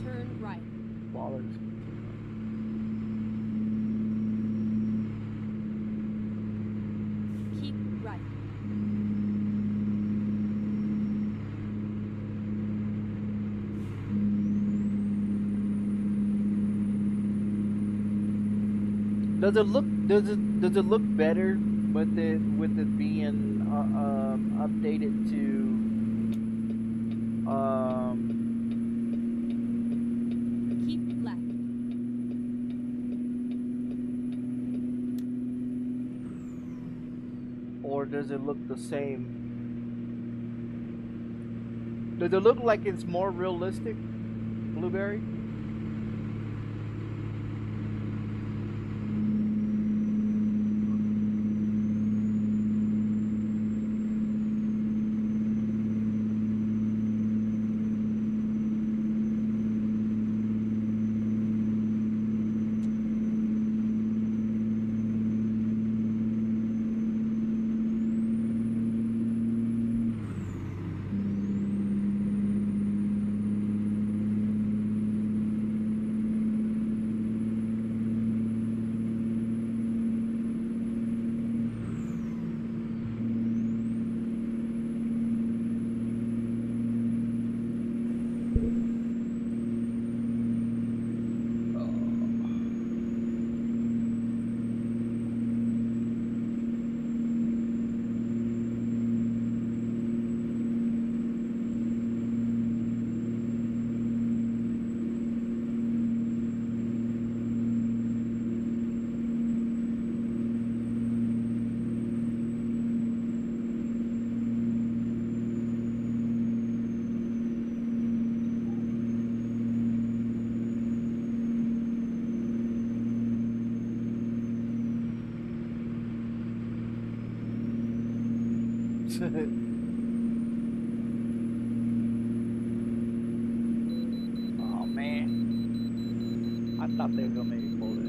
Turn right. Ballers. Keep right. Does it look better with it being updated to Keep left. or does it look the same? Does it look like it's more realistic, Blueberry? Oh man, I thought they were gonna make me pull it.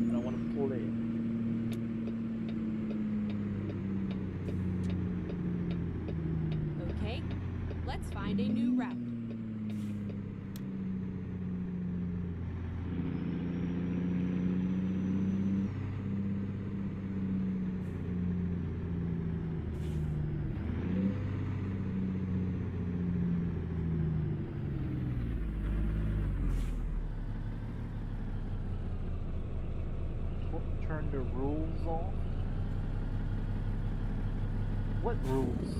I don't want to pull it. Okay. Let's find a new route. Turn the rules off. What rules?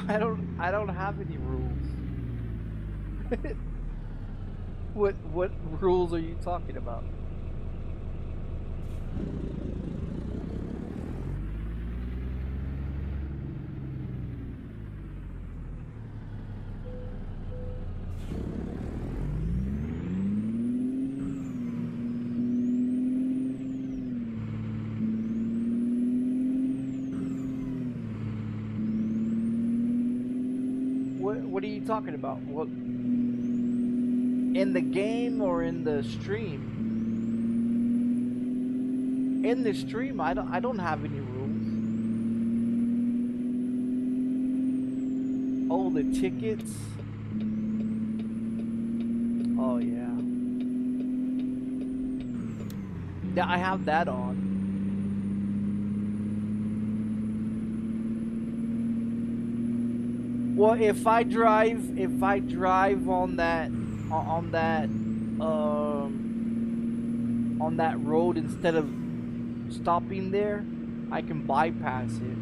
I don't have any rules. What rules are you talking about? What are you talking about? What, in the game or in the stream? In the stream, I don't have any rules. Oh, the tickets. Oh yeah. Yeah, I have that on. Well, if I drive on that road instead of stopping there, I can bypass it.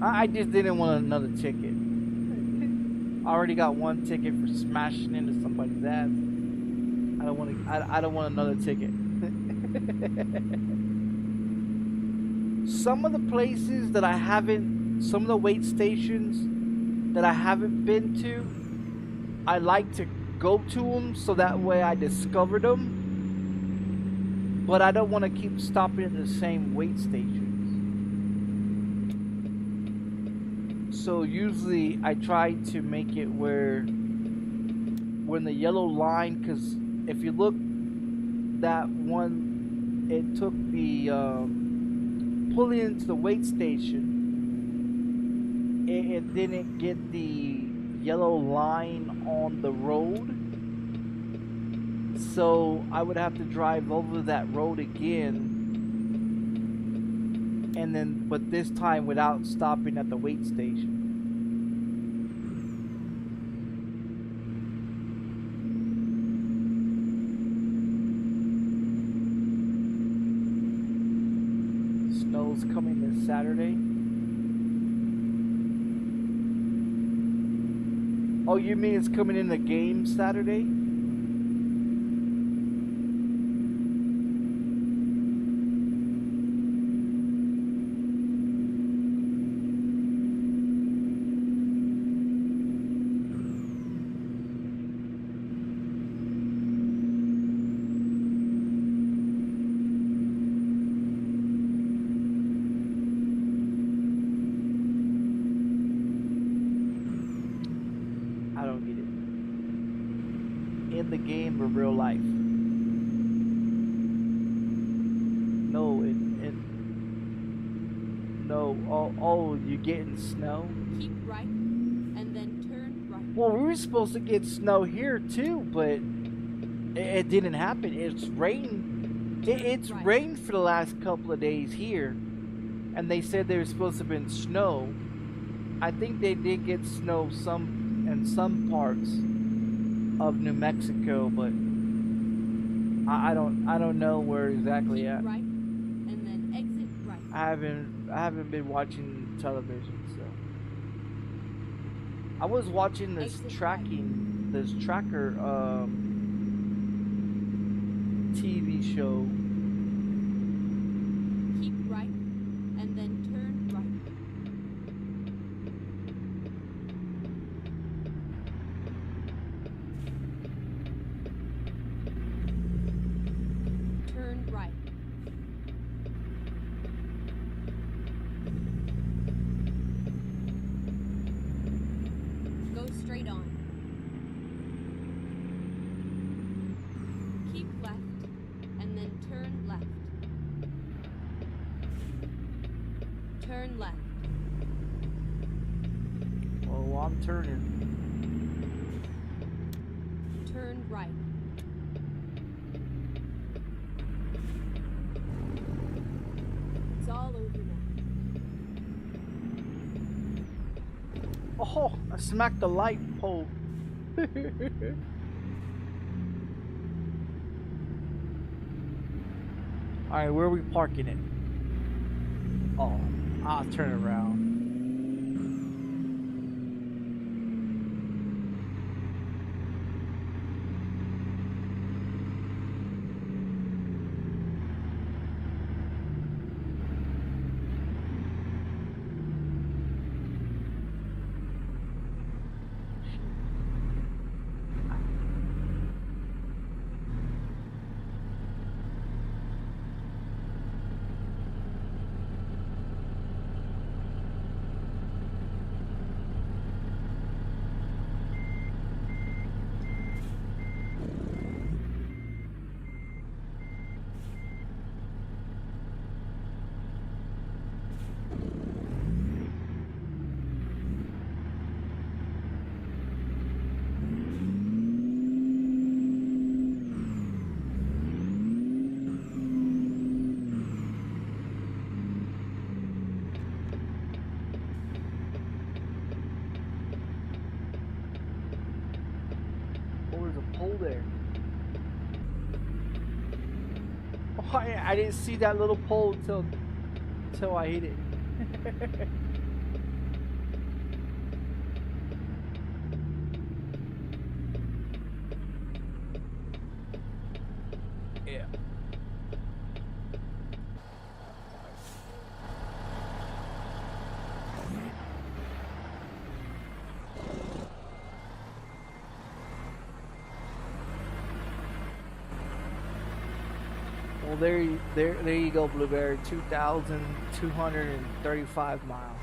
I just didn't want another ticket. I already got one ticket for smashing into somebody's ass. I don't want another ticket. Some of the places that I haven't, some of the wait stations that I haven't been to, I like to go to them so that way I discover them. But I don't want to keep stopping at the same wait stations. So usually I try to make it where when the yellow line, because if you look that one it took the pulling into the weight station. It didn't get the yellow line on the road, so I would have to drive over that road again, and then but this time without stopping at the weight station. Snow's coming this Saturday. Oh, you mean it's coming in the game Saturday? I don't get it. In the game or real life? No, no. Oh, you're getting snow? Keep right and then turn right. Well, we were supposed to get snow here too, but it didn't happen. It's rained. It's Right. rained for the last couple of days here, and they said there was supposed to have been snow. I think they did get snow in some parts of New Mexico, but I don't know where exactly Keep at. right and then exit right. I haven't been watching television, so I was watching this Exit tracker TV show. Keep right and then turn right. Turn right. Go straight on. Keep left and then turn left. Turn left. Oh, I'm turning. Turn right. It's all over now. Oh, I smacked the light pole. Alright, where are we parking it? Oh, I'll turn around. Pole there. Oh, I didn't see that little pole till I hit it. Yeah. Well, there you go, Blueberry. 2,235 miles.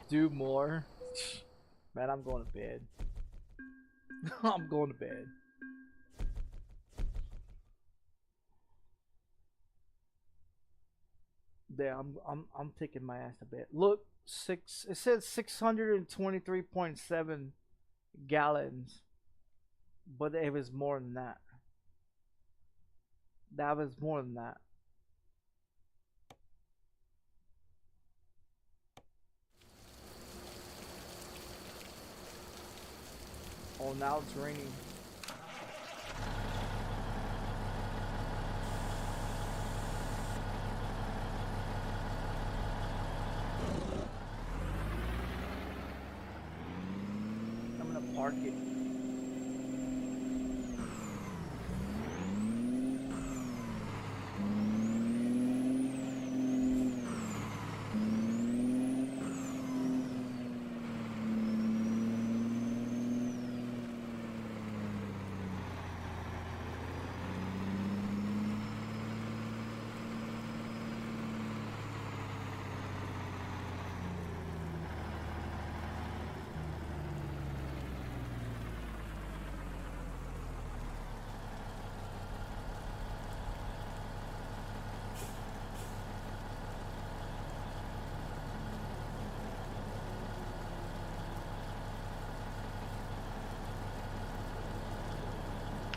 do more. Man, I'm going to bed. I'm going to bed. Yeah, I'm taking my ass to bed. Look, it says 623.7 gallons, but it was more than that. That was more than that. Oh, now it's raining. I'm gonna park it.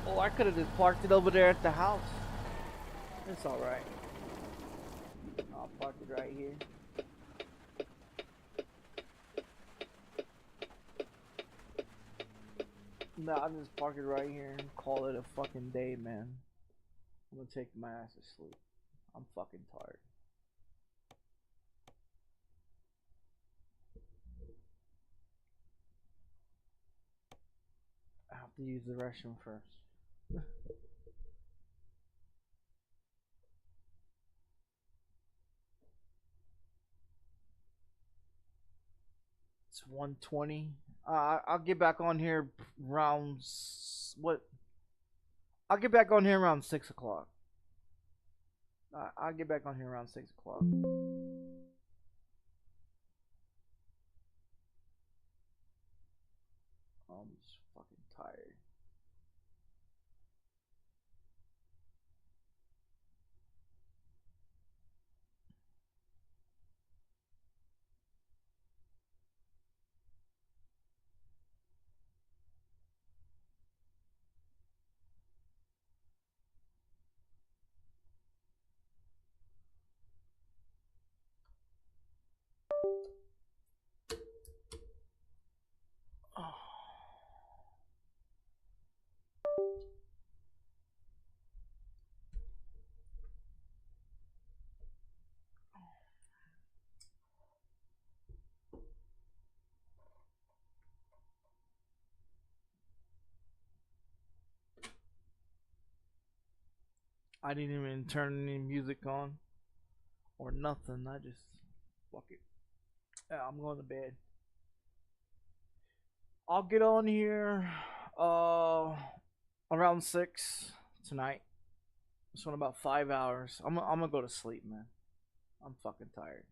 Oh, I could have just parked it over there at the house. It's alright. I'll park it right here. No, I'll just park it right here and call it a fucking day, man. I'm gonna take my ass to sleep. I'm fucking tired. I have to use the restroom first. It's 1:20. I'll get back on here around what? I'll get back on here around 6 o'clock. I'll get back on here around 6 o'clock. I'm just fucking tired. I didn't even turn any music on or nothing. I just fuck it. Yeah, I'm going to bed. I'll get on here around 6 tonight. Just want about 5 hours. I'm gonna go to sleep, man. I'm fucking tired.